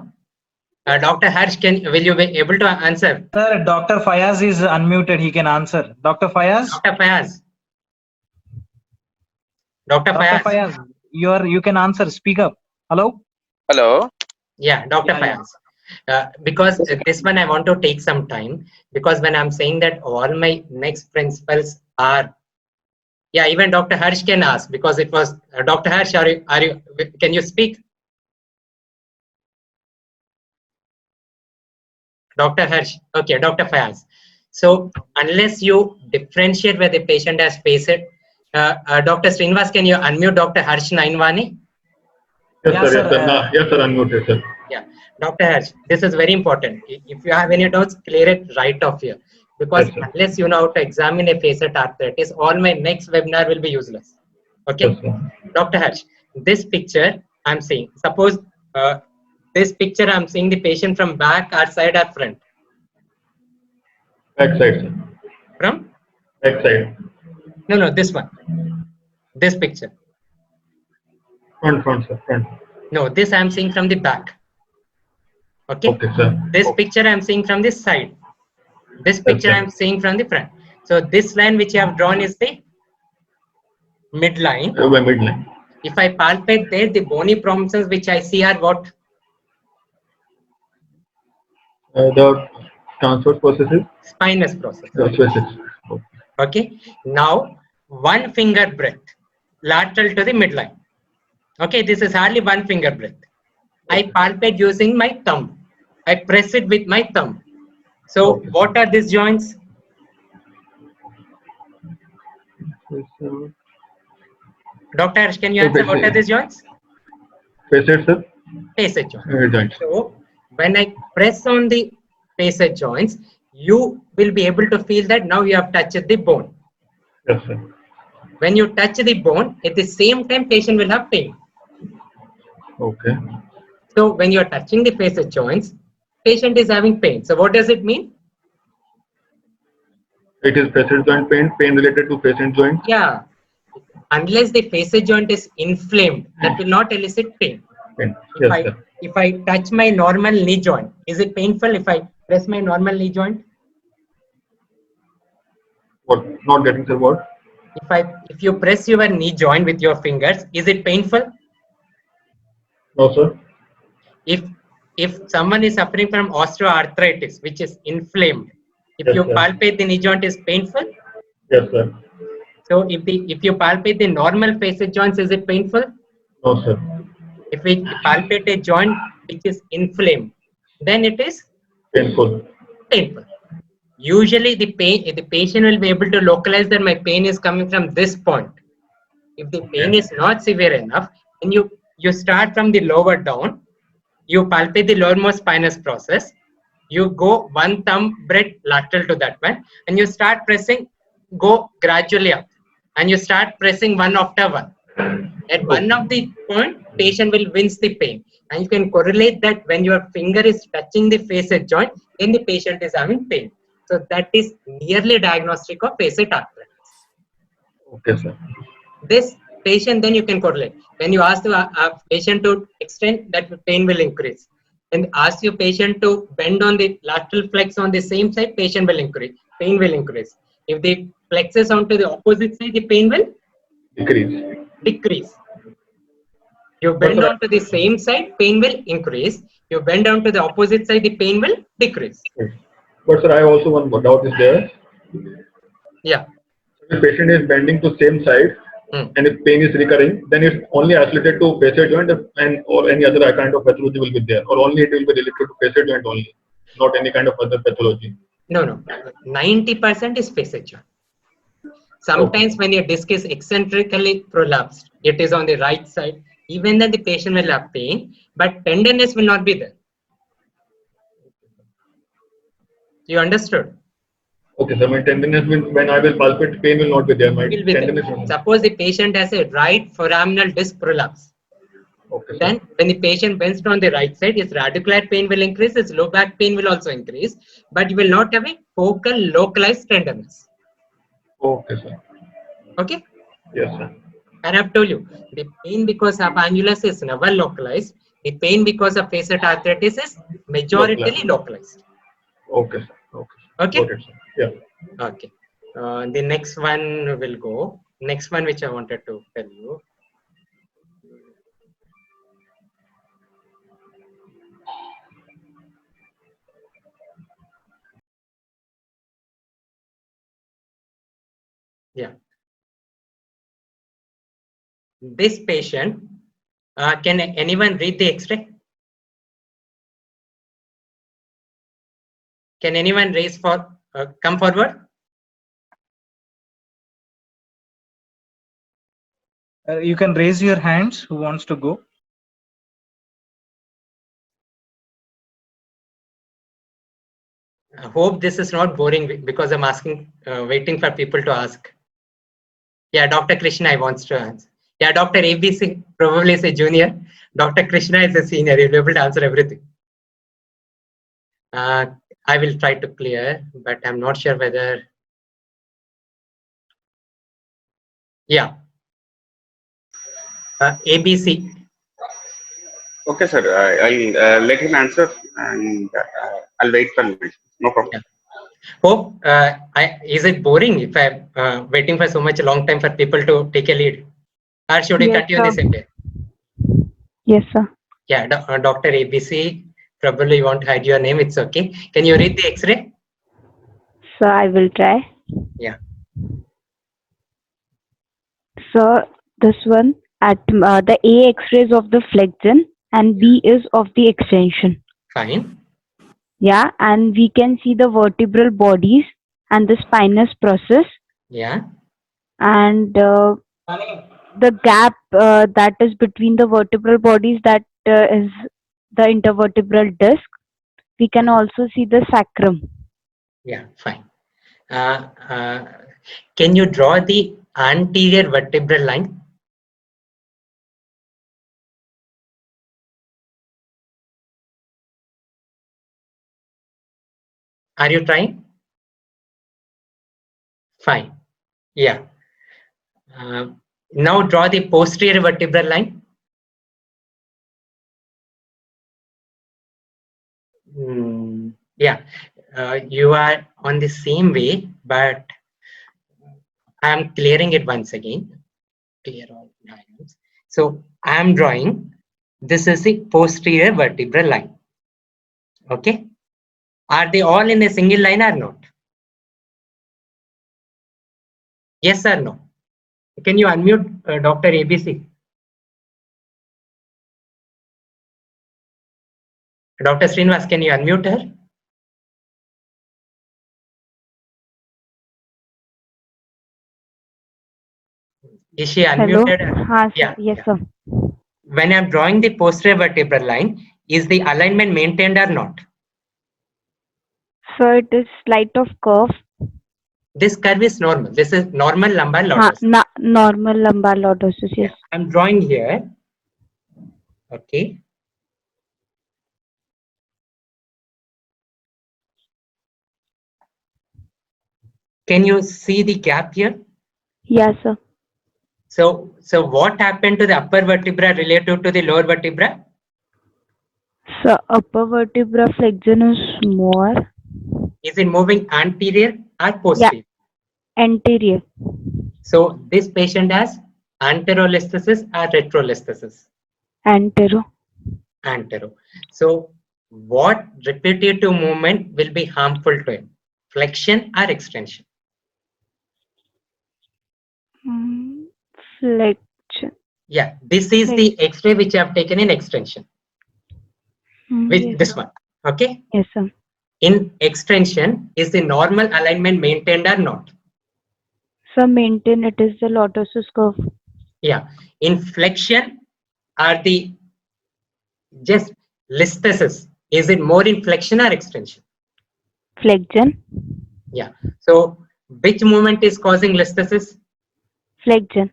Dr. Harsh, will you be able to answer? Sir, Dr. Fayaz is unmuted. He can answer. Dr. Fayaz? Dr. Fayaz. Dr. Dr. Fayaz. Fayaz, you can answer. Speak up. Hello? Hello. Yeah, Dr. Yeah. Fayaz. Because this one I want to take some time, because when I'm saying that all my next principles are, yeah, even Dr. Harsh can ask, because it was Dr. Harsh, can you speak? Dr. Harsh, okay, Dr. Fayaz. So unless you differentiate where the patient has faced it, Dr. Srinivas, can you unmute Dr. Harsh Nainwani? Yes, sir. Yes, sir, unmuted, sir. Yeah, Dr. Harsh, this is very important. If you have any doubts, clear it right off here. Because Yes, sir. unless you know how to examine a facet arthritis, all my next webinar will be useless. Okay, Yes, sir. Dr. Harsh, this picture I'm seeing, suppose this picture I'm seeing the patient from back or side or front? Back side, sir. From? Back side. No, this one. This picture. Front, sir. Front. No, this I'm seeing from the back. Okay. Okay, sir. This Okay. picture I'm seeing from this side. This picture sir. I'm seeing from the front. So this line which you have drawn is the midline. By midline. If I palpate there, the bony prominences which I see are what? The transverse processes. Spinous process. Processes. Okay. Okay. Now, one finger breadth lateral to the midline. Okay, this is hardly one finger breadth. I palpate using my thumb. I press it with my thumb. So, Okay. what are these joints? Yes, sir. Dr. Harsh, can you answer what are these joints? Facet, sir. Facet joints. Joints. So, when I press on the facet joints, you will be able to feel that now you have touched the bone. Yes, sir. When you touch the bone, at the same time, patient will have pain. Okay. So, when you are touching the facet joints, patient is having pain. So, what does it mean? It is facet joint pain related to facet joint. Yeah. Unless the facet joint is inflamed, that will not elicit pain. Pain. Yes, sir. If I touch my normal knee joint, is it painful if I press my normal knee joint? What? Not getting, sir, what? If you press your knee joint with your fingers, is it painful? No, sir. If someone is suffering from osteoarthritis, which is inflamed, if Yes, you sir. palpate the knee joint, is painful. Yes, sir. So if you palpate the normal facet joints, is it painful? No, sir. If we palpate a joint which is inflamed, then it is Painful. painful. Usually the patient will be able to localize that my pain is coming from this point. If the pain is not severe enough, then you start from the lower down, you palpate the lowermost spinous process, you go one thumb breadth lateral to that one, and you start pressing, go gradually up, and you start pressing one after one. At one of the point, patient will wince the pain, and you can correlate that when your finger is touching the facet joint, then the patient is having pain. So that is nearly diagnostic of facet arthritis. Okay, sir. This patient, then you can correlate. When you ask the patient to extend, that pain will increase. And ask your patient to bend on the lateral flex on the same side, patient will increase. Pain will increase. If the flexes onto the opposite side, the pain will Decrease. decrease. You bend sir, onto the same side, pain will increase. You bend down to the opposite side, the pain will decrease. But sir, I also one doubt is there. Yeah. The patient is bending to same side, Hmm. And if pain is recurring, then it's only isolated to facet joint and or any other kind of pathology will be there, or only it will be related to facet joint only, not any kind of other pathology. No. 90% is facet joint. Sometimes when your disc is eccentrically prolapsed, it is on the right side, even then the patient will have pain, but tenderness will not be there. You understood? Okay, so my tenderness means when I will palpate, pain will not be there. My Will be tenderness there. will. Suppose the patient has a right foraminal disc prolapse. Okay, sir. Then when the patient bends on the right side, his radicular pain will increase, his low back pain will also increase, but you will not have a focal localized tenderness. Okay, sir. Okay? Yes, sir. And I've told you, the pain because of annulus is never localized. The pain because of facet arthritis is majoritarily localized. Okay, sir. Okay. Okay? Got it, sir. Yeah. Okay. The next one will go. Next one which I wanted to tell you. Yeah. This patient, can anyone read the X-ray? Can anyone come forward? You can raise your hands who wants to go. I hope this is not boring because I'm asking, waiting for people to ask. Yeah, Dr. Krishna wants to answer. Yeah, Dr. ABC probably is a junior. Dr. Krishna is a senior. He'll be able to answer everything. I will try to clear, but I'm not sure whether. Yeah. ABC. Okay, sir. I'll let him answer, and I'll wait for him. No problem. Yeah. Hope, is it boring if I'm waiting for so much a long time for people to take a lead? Or should we Yes, continue the sir. same day? Yes, sir. Yeah, Dr. ABC, probably you want to hide your name, it's okay. Can you read the X-ray? So I will try. Yeah. So this one at the A X-rays of the flexion and B is of the extension. Fine. Yeah, and we can see the vertebral bodies and the spinous process Yeah. and the gap that is between the vertebral bodies, that is the intervertebral disc. We can also see the sacrum. Yeah, fine. Can you draw the anterior vertebral line? Are you trying? Fine. Yeah. Now draw the posterior vertebral line. Yeah. You are on the same way, but I am clearing it once again. Clear all diagrams. So I am drawing. This is the posterior vertebral line. Okay. Are they all in a single line or not? Yes or no? Can you unmute Dr. ABC? Dr. Srinivas, can you unmute her? Is she Hello. unmuted? Sir. Yes, sir. When I'm drawing the posterior vertebral line, is the alignment maintained or not? So it is slight of curve. This curve is normal. This is normal lumbar lordosis. Normal lumbar lordosis. Yes. I'm drawing here. Okay. Can you see the gap here? Yes, sir. So what happened to the upper vertebra relative to the lower vertebra? So upper vertebra flexion is more. Is it moving anterior or posterior? Yeah, anterior. So this patient has anterolisthesis or retrolisthesis? Antero. Antero. So what repetitive movement will be harmful to him? Flexion or extension? Flexion. Yeah, this is the X-ray which I have taken in extension. With Yes, this one. Okay. yes, sir. In extension, is the normal alignment maintained or not? So maintain it is the lordosis curve. Yeah. In flexion, are the just listhesis? Is it more in flexion or extension? Flexion. Yeah. So which movement is causing listhesis? Flexion.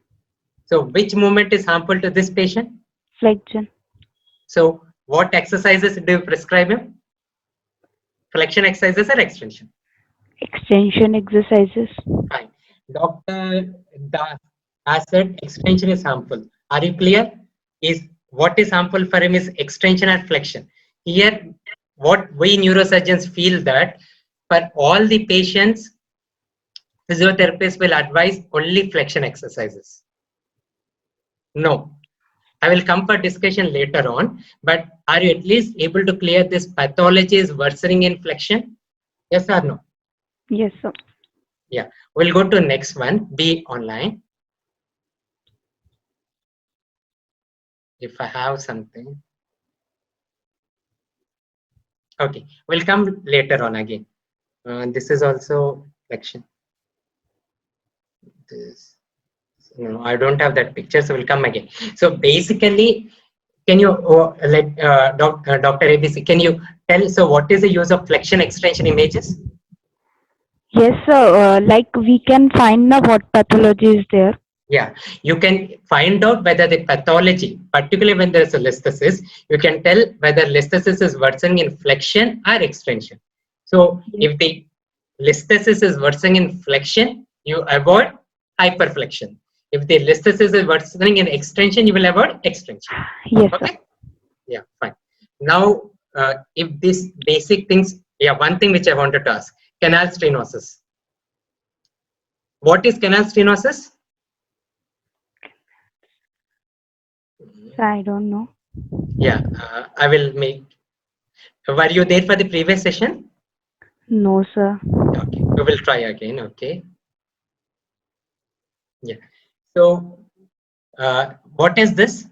So which movement is harmful to this patient? Flexion. So what exercises do you prescribe him? Flexion exercises or extension? Extension exercises. Fine. Dr. Das has said extension is harmful. Are you clear? Is what is harmful for him is extension and flexion. Here, what we neurosurgeons feel that for all the patients, physiotherapists will advise only flexion exercises. No. I will come for discussion later on, but are you at least able to clear this pathology is worsening in flexion? Yes or no? Yes, sir. Yeah, we'll go to next one, be online. If I have something. Okay, we'll come later on again. This is also flexion. This, no, I don't have that picture, so we'll come again. So basically, can you let Dr. ABC, can you tell, so what is the use of flexion extension images? Yes, sir. Like we can find what pathology is there. Yeah, you can find out whether the pathology, particularly when there is a listhesis, you can tell whether listhesis is worsening in flexion or extension. So if the listhesis is worsening in flexion, you avoid hyperflexion. If the listhesis is worsening in extension, you will avoid extension. Yes, sir. Okay. Yeah, fine. Now, if these basic things, yeah, one thing which I wanted to ask, canal stenosis. What is canal stenosis? I don't know. Yeah, I will make. Were you there for the previous session? No, sir. Okay, we will try again. Okay. Yeah. So, what is this?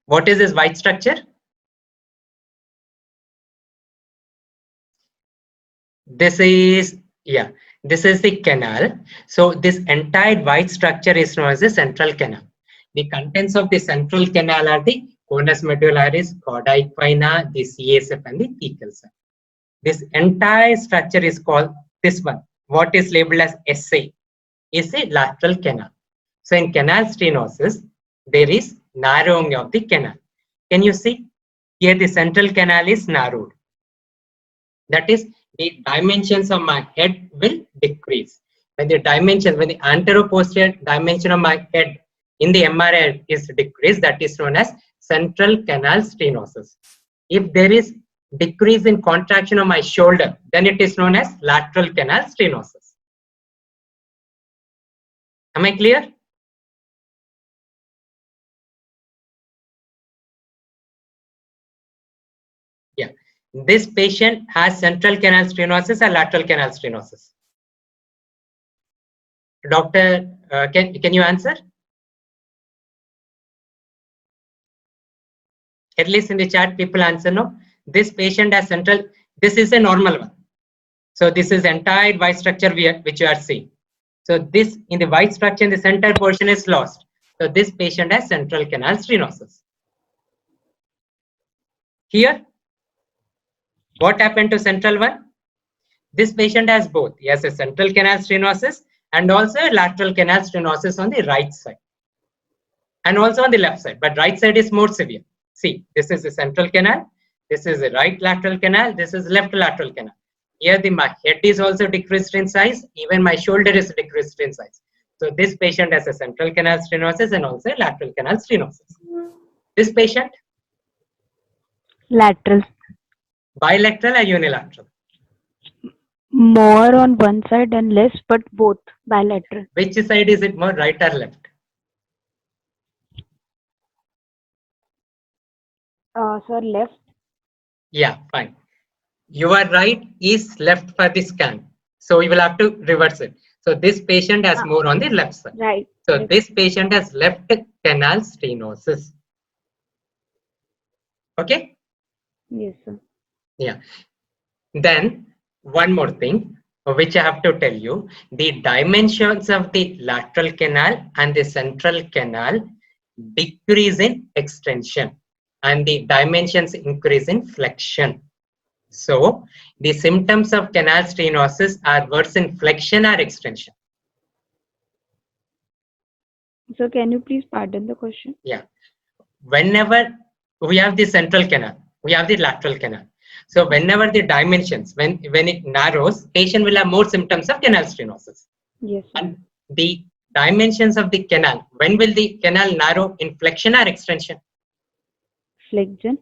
What is this white structure? This is, yeah, this is the canal. So this entire white structure is known as the central canal. The contents of the central canal are the conus medullaris, cauda equina, the CSF and the thecal sac. This entire structure is called this one. What is labeled as SA is a lateral canal. So in canal stenosis, there is narrowing of the canal. Can you see? Here the central canal is narrowed. That is, the dimensions of my head will decrease. When the dimension, when the anteroposterior dimension of my head in the MRI is decreased, that is known as central canal stenosis. If there is decrease in contraction of my shoulder, then it is known as lateral canal stenosis. Am I clear? Yeah. This patient has central canal stenosis or lateral canal stenosis. Doctor, can you answer? At least in the chat, people answer no. This patient has central. This is a normal one. So this is entire white structure which you are seeing. So this in the white structure, the center portion is lost. So this patient has central canal stenosis. Here, what happened to central one? This patient has both. He has a central canal stenosis and also a lateral canal stenosis on the right side. And also on the left side, but right side is more severe. See, this is the central canal. This is the right lateral canal. This is left lateral canal. Here my head is also decreased in size. Even my shoulder is decreased in size. So this patient has a central canal stenosis and also a lateral canal stenosis. This patient? Lateral. Bilateral or unilateral? More on one side and less, but both bilateral. Which side is it more, right or left? Sir, left. Yeah, fine. Your right is left for the scan. So you will have to reverse it. So this patient has more on the left side. Right. So Right. this patient has left canal stenosis. Okay. Yes, sir. Yeah. Then one more thing, which I have to tell you, the dimensions of the lateral canal and the central canal decrease in extension and the dimensions increase in flexion. So the symptoms of canal stenosis are worse in flexion or extension. So can you please pardon the question? Yeah. Whenever we have the central canal, we have the lateral canal. So whenever the dimensions, when it narrows, patient will have more symptoms of canal stenosis. Yes, sir. And the dimensions of the canal, when will the canal narrow, in flexion or extension? Flexion.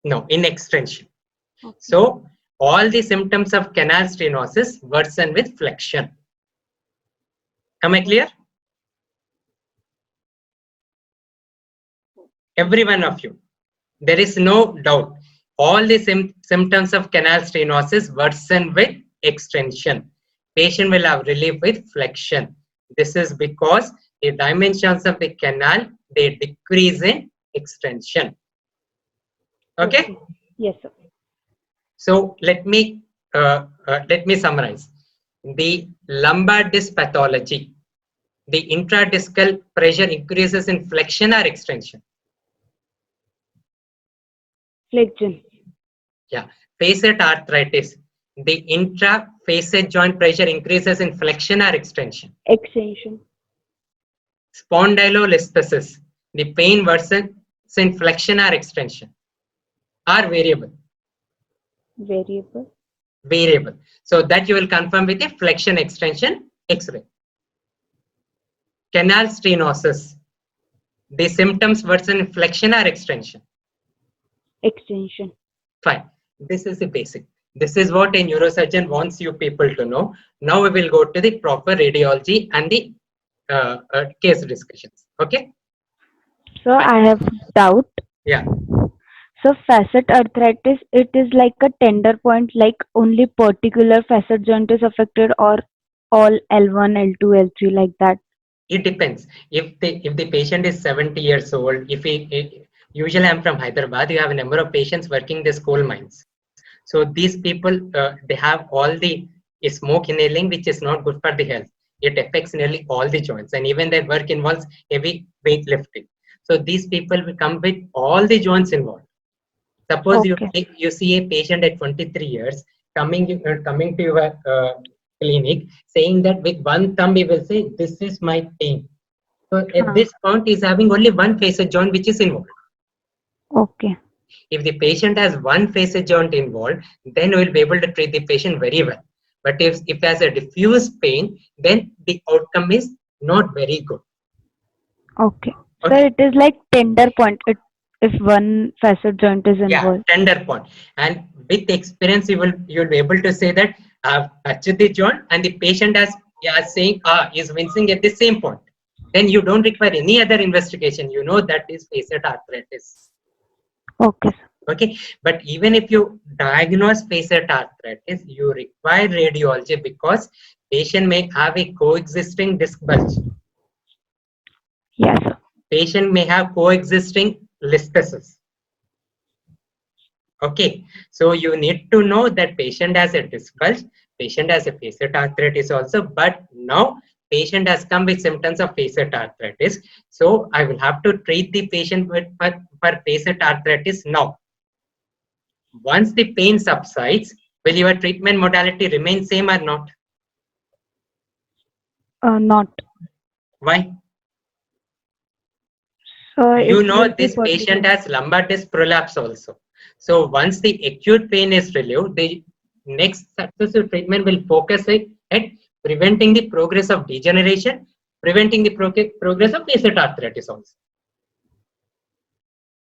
No, in extension. Okay. So all the symptoms of canal stenosis worsen with flexion. Am I clear? Every one of you. There is no doubt. All the symptoms of canal stenosis worsen with extension. Patient will have relief with flexion. This is because the dimensions of the canal, they decrease in extension. Okay? Yes, sir. So let me summarize. The lumbar disc pathology, the intradiscal pressure increases in flexion or extension. Flexion. Yeah. Facet arthritis, the intrafacet joint pressure increases in flexion or extension. Extension. Spondylolisthesis, the pain worsens in flexion or extension. Or variable. Variable. Variable. So that you will confirm with a flexion extension X-ray. Canal stenosis, the symptoms worsen in flexion or extension. Extension. Fine. This is the basic. This is what a neurosurgeon wants you people to know. Now we will go to the proper radiology and the case discussions. Okay? So I have doubt. Yeah. So facet arthritis, it is like a tender point, like only particular facet joint is affected, or all L1, L2, L3 like that. It depends. If the patient is 70 years old, usually I'm from Hyderabad, you have a number of patients working in these coal mines. So these people, they have all the smoke inhaling, which is not good for the health. It affects nearly all the joints, and even their work involves heavy weight lifting. So these people will come with all the joints involved. Suppose you see a patient at 23 years coming to your clinic saying that with one thumb he will say, "This is my pain." So at this point, he is having only one facet joint which is involved. Okay. If the patient has one facet joint involved, then we will be able to treat the patient very well. But if has a diffuse pain, then the outcome is not very good. Okay. So it is like tender point if one facet joint is involved. Yeah, tender point. And with experience, you'll be able to say that I've touched the joint and the patient is wincing at the same point. Then you don't require any other investigation. You know that is facet arthritis. Okay. Okay, but even if you diagnose facet arthritis, you require radiology because patient may have a coexisting disc bulge. Yes, sir. Patient may have coexisting listhesis. Okay, so you need to know that patient has a disc bulge, patient has a facet arthritis also, but now patient has come with symptoms of facet arthritis. So I will have to treat the patient for facet arthritis now. Once the pain subsides, will your treatment modality remain same or not? Not. Why? So You know this patient has lumbar disc prolapse also. So once the acute pain is relieved, the next successive treatment will focus at preventing the progress of degeneration, preventing the progress of facet arthritis also.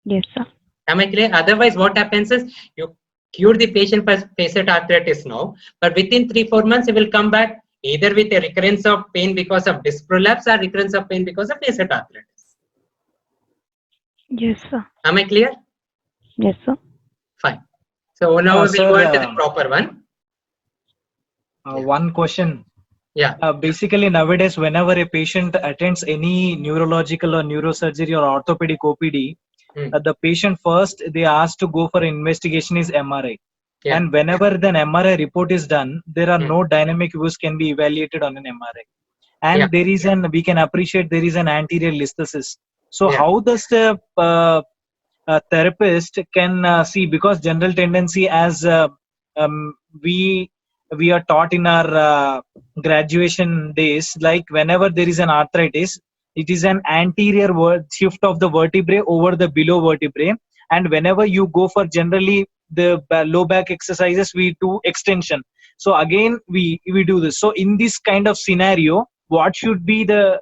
Yes, sir. Am I clear? Otherwise, what happens is you cure the patient for facet arthritis now, but within 3-4 months, he will come back either with a recurrence of pain because of disc prolapse or recurrence of pain because of facet arthritis. Yes, sir. Am I clear? Yes, sir. Fine. So now we will go on to the proper one. One question. Yeah. Basically, nowadays, whenever a patient attends any neurological or neurosurgery or orthopedic OPD, Hmm. the patient first they ask to go for investigation is MRI. Yeah. And whenever the MRI report is done, there are Hmm. no dynamic views can be evaluated on an MRI. And Yeah. there is we can appreciate there is an anterior listhesis. So Yeah. how does the therapist can see, because general tendency as um, we we are taught in our graduation days, like whenever there is an arthritis, it is an anterior shift of the vertebrae over the below vertebrae, and whenever you go for generally the low back exercises, we do extension. So again we do this. So in this kind of scenario, what should be the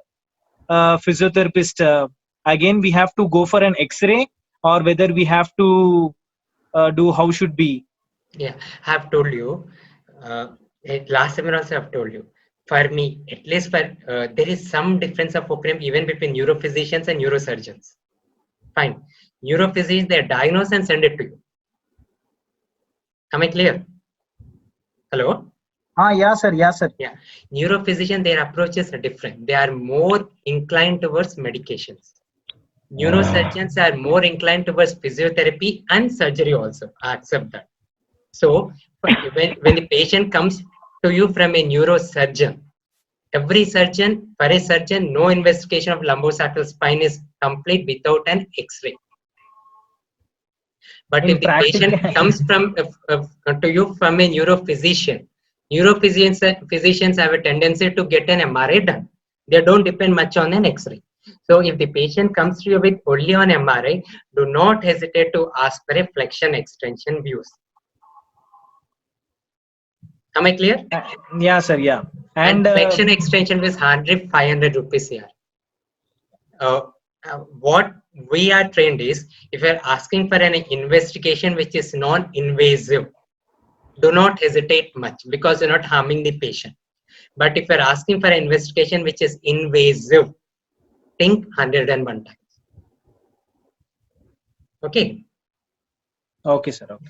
physiotherapist, again we have to go for an x-ray, or whether we have to do, how should be? Yeah, I have told you. Last summer also I have told you. For me, at least for there is some difference of opinion even between neurophysicians and neurosurgeons. Fine. Neurophysicians, they diagnose and send it to you. Am I clear? Hello? Yeah sir, yeah sir. Yeah. Neurophysician, their approaches are different. They are more inclined towards medications. Neurosurgeons are more inclined towards physiotherapy and surgery also. I accept that. So when the patient comes to you from a neurosurgeon, every surgeon, for a surgeon, no investigation of lumbosacral spine is complete without an X-ray. But In if the patient practice, comes from to you from a neurophysician, physicians have a tendency to get an MRI done. They don't depend much on an X-ray. So if the patient comes to you with only on MRI, do not hesitate to ask for a flexion extension views. Am I clear? yeah sir, yeah. And And flexion extension was 500 rupees here. What we are trained is, if you're asking for an investigation which is non-invasive, do not hesitate much because you're not harming the patient. But if you're asking for an investigation which is invasive, think 101 times. Okay. okay sir, okay.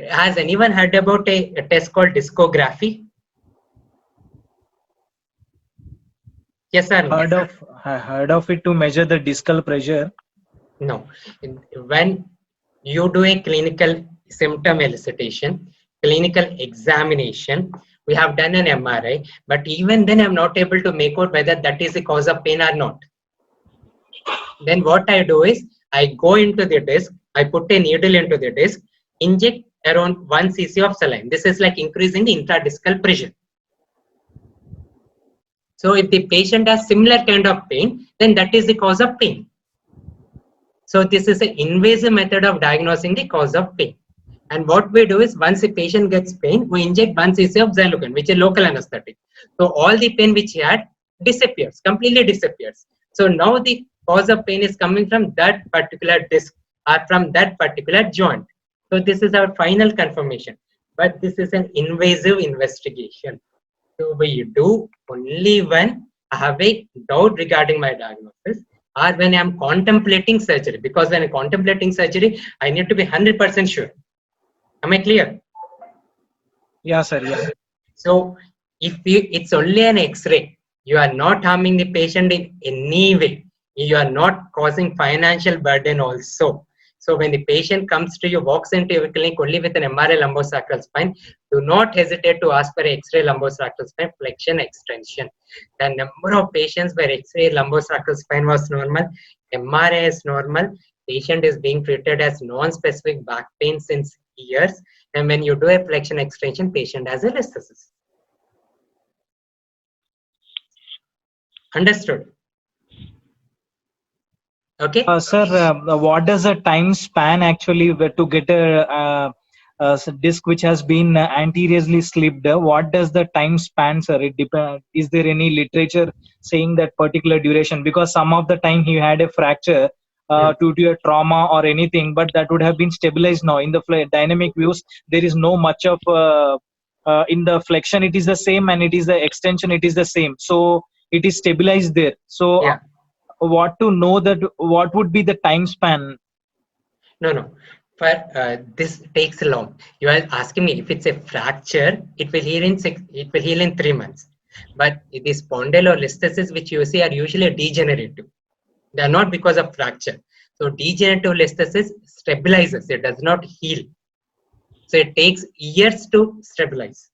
Has anyone heard about a test called discography? Yes or no? Heard of it, to measure the discal pressure. No. When you do a clinical symptom elicitation, clinical examination, we have done an MRI, but even then I'm not able to make out whether that is the cause of pain or not. Then what I do is, I go into the disc, I put a needle into the disc, inject around 1 cc of saline. This is like increasing the intradiscal pressure. So if the patient has similar kind of pain, then that is the cause of pain. So this is an invasive method of diagnosing the cause of pain. And what we do is, once a patient gets pain, we inject 1 cc of Xylocan, which is local anesthetic. So all the pain which he had disappears, completely disappears. So now the cause of pain is coming from that particular disc or from that particular joint. So this is our final confirmation. But this is an invasive investigation. So we do only when I have a doubt regarding my diagnosis, or when I am contemplating surgery. Because when I'm contemplating surgery, I need to be 100% sure. Am I clear? Yeah sir, yeah. So if it's only an X-ray, you are not harming the patient in any way. You are not causing financial burden also. So when the patient comes to you, walks into your clinic only with an MRI lumbosacral spine, do not hesitate to ask for X-ray lumbosacral spine flexion extension. The number of patients where X-ray lumbosacral spine was normal, MRI is normal, patient is being treated as non-specific back pain since years, and when you do a flexion extension, patient has a listhesis. Understood? Okay. Sir, what does the time span actually to get a disc which has been anteriously slipped? What does the time span, sir? It depends. Is there any literature saying that particular duration? Because some of the time he had a fracture due to a trauma or anything, but that would have been stabilized now. In the dynamic views, there is no much of in the flexion. It is the same, and it is the extension. It is the same. So it is stabilized there. So. Yeah. What to know that what would be the time span? No. For this takes long. You are asking me if it's a fracture, it will heal in 3 months. But the spondylolisthesis which you see are usually degenerative. They are not because of fracture. So degenerative listhesis stabilizes, it does not heal. So it takes years to stabilize.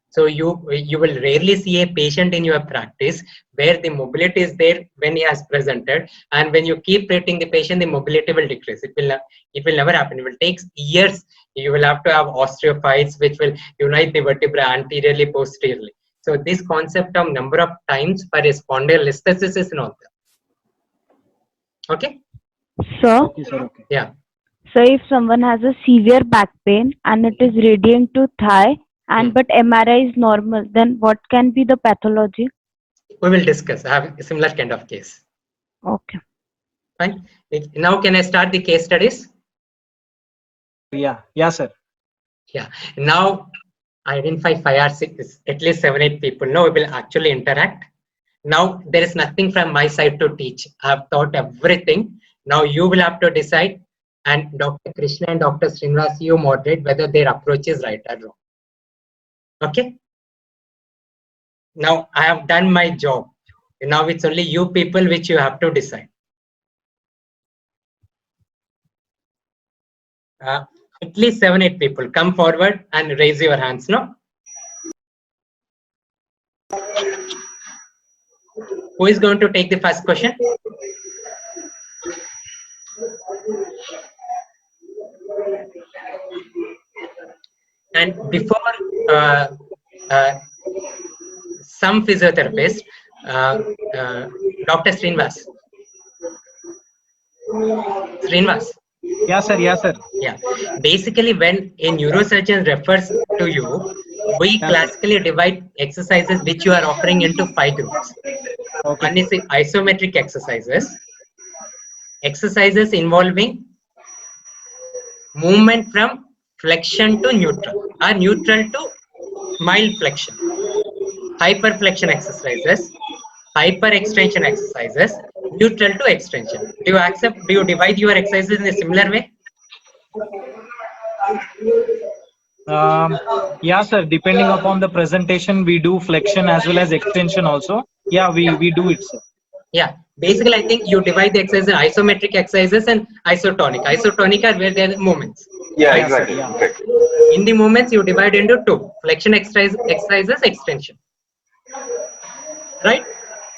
So you will rarely see a patient in your practice where the mobility is there when he has presented, and when you keep treating the patient, the mobility will decrease. It will never happen. It will take years. You will have to have osteophytes which will unite the vertebra anteriorly, posteriorly. So this concept of number of times per spondylolisthesis is not there. Okay. So, Okay, sir. Okay. Yeah. so if someone has a severe back pain and it is radiating to thigh, and but MRI is normal, then what can be the pathology? We will discuss. I have a similar kind of case. Okay. Fine. Now can I start the case studies? Yeah. Yeah, sir. Yeah. Now identify 5 or 6, at least 7-8 people. Now we will actually interact. Now there is nothing from my side to teach. I have taught everything. Now you will have to decide, and Dr. Krishna and Dr. Srinivas, you moderate whether their approach is right or wrong. Okay. Now I have done my job. Now it's only you people which you have to decide. At least 7-8 people come forward and raise your hands. No. Who is going to take the first question? And before some physiotherapists, Dr. Srinivas. Yeah, sir. Yeah, sir. Yeah. Basically, when a neurosurgeon refers to you, we classically divide exercises which you are offering into 5 groups. Okay. One is the isometric exercises, exercises involving movement from flexion to neutral or neutral to mild flexion, hyperflexion exercises, hyperextension exercises, neutral to extension. Do you accept? Do you divide your exercises in a similar way? Yeah, sir. Depending upon the presentation, we do flexion as well as extension also. Yeah, we do it, sir. Yeah. Basically, I think you divide the exercises in isometric exercises and isotonic. Isotonic are where there are movements. Yeah, Right? exactly. Yeah. Exactly. In the movements, you divide into 2: flexion exercises, extension. Right?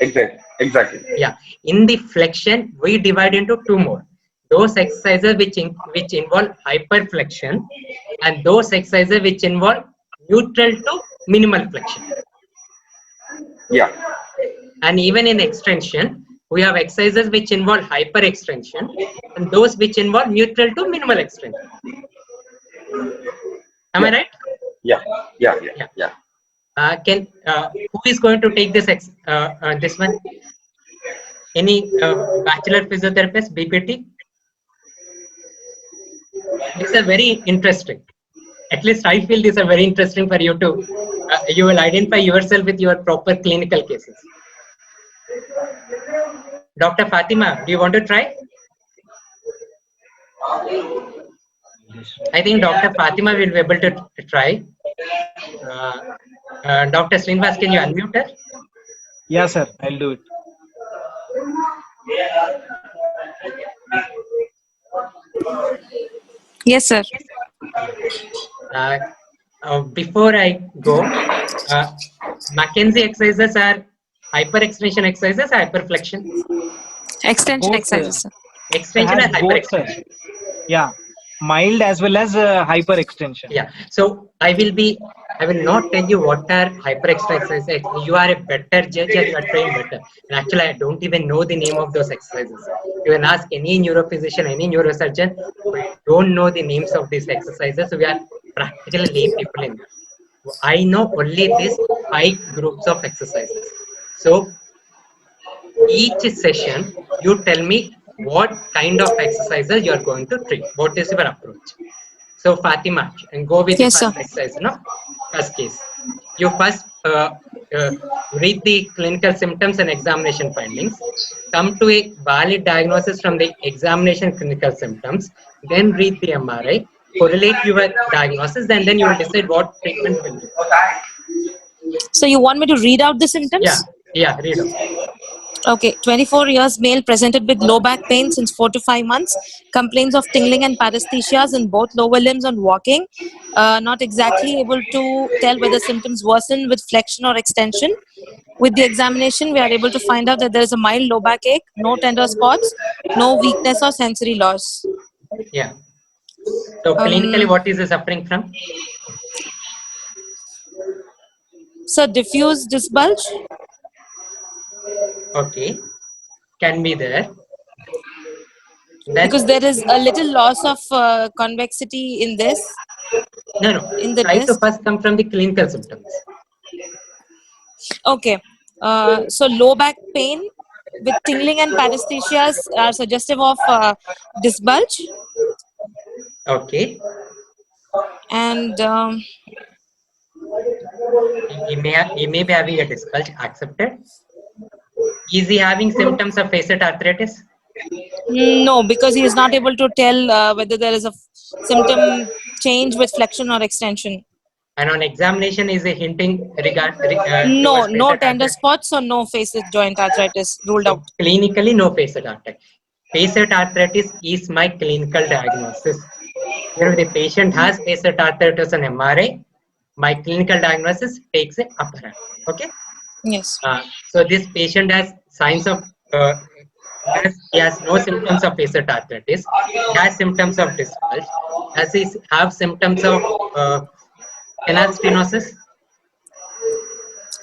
Exactly. Yeah. In the flexion, we divide into 2 more. Those exercises which involve hyperflexion, and those exercises which involve neutral to minimal flexion. Yeah. And even in extension, we have exercises which involve hyperextension and those which involve neutral to minimal extension. Am I right? Yeah. Who is going to take this one? Any bachelor physiotherapist, BPT? These are very interesting. At least I feel these are very interesting for you to. You will identify yourself with your proper clinical cases. Dr. Fatima, do you want to try? I think Dr. Fatima will be able to try. Dr. Srinivas, can you unmute her? Yeah, sir. I'll do it. Yes, sir. Before I go, Mackenzie exercises are hyperextension exercises, hyperflexion. Extension Both, exercises, sir. Extension and has both, sir. hyperextension. Yeah, mild as well as hyperextension. Yeah. So I will not tell you what are hyperextension exercises. You are a better judge and you are trained better. And actually, I don't even know the name of those exercises. You can ask any neurophysician, any neurosurgeon. We don't know the names of these exercises. So we are practically lay people in that. I know only these 5 groups of exercises. So each session, you tell me what kind of exercises you are going to treat. What is your approach? So Fatima, and go with Yes, the first sir. exercise. No, first case. You first read the clinical symptoms and examination findings. Come to a valid diagnosis from the examination clinical symptoms. Then read the MRI. Correlate your diagnosis, and then you will decide what treatment will be. So you want me to read out the symptoms? Yeah, read out. Okay, 24 years male presented with low back pain since 4 to 5 months, complains of tingling and paresthesias in both lower limbs on walking, not exactly able to tell whether symptoms worsen with flexion or extension. With the examination, we are able to find out that there is a mild low back ache, no tender spots, no weakness or sensory loss. Yeah. So clinically, what is he suffering from? So diffuse disc bulge, Okay, can be there. Then because there is a little loss of convexity in this, no. in the Try to disc. first come from the clinical symptoms. Okay, so low back pain with tingling and paresthesias are suggestive of disc bulge, Okay, and he may be having a disc bulge. Accepted. Is he having symptoms of facet arthritis? no, because he is not able to tell whether there is a symptom change with flexion or extension. And on examination, is he hinting No, towards no facet tender arthritis? spots or no facet joint arthritis ruled So out. clinically, no facet arthritis. Facet arthritis is my clinical diagnosis. If the patient has facet arthritis on MRI, my clinical diagnosis takes a upper hand. Okay. Yes. So this patient has signs of he has no symptoms of facet arthritis. He has symptoms of disc bulge. Does he have symptoms of canal stenosis?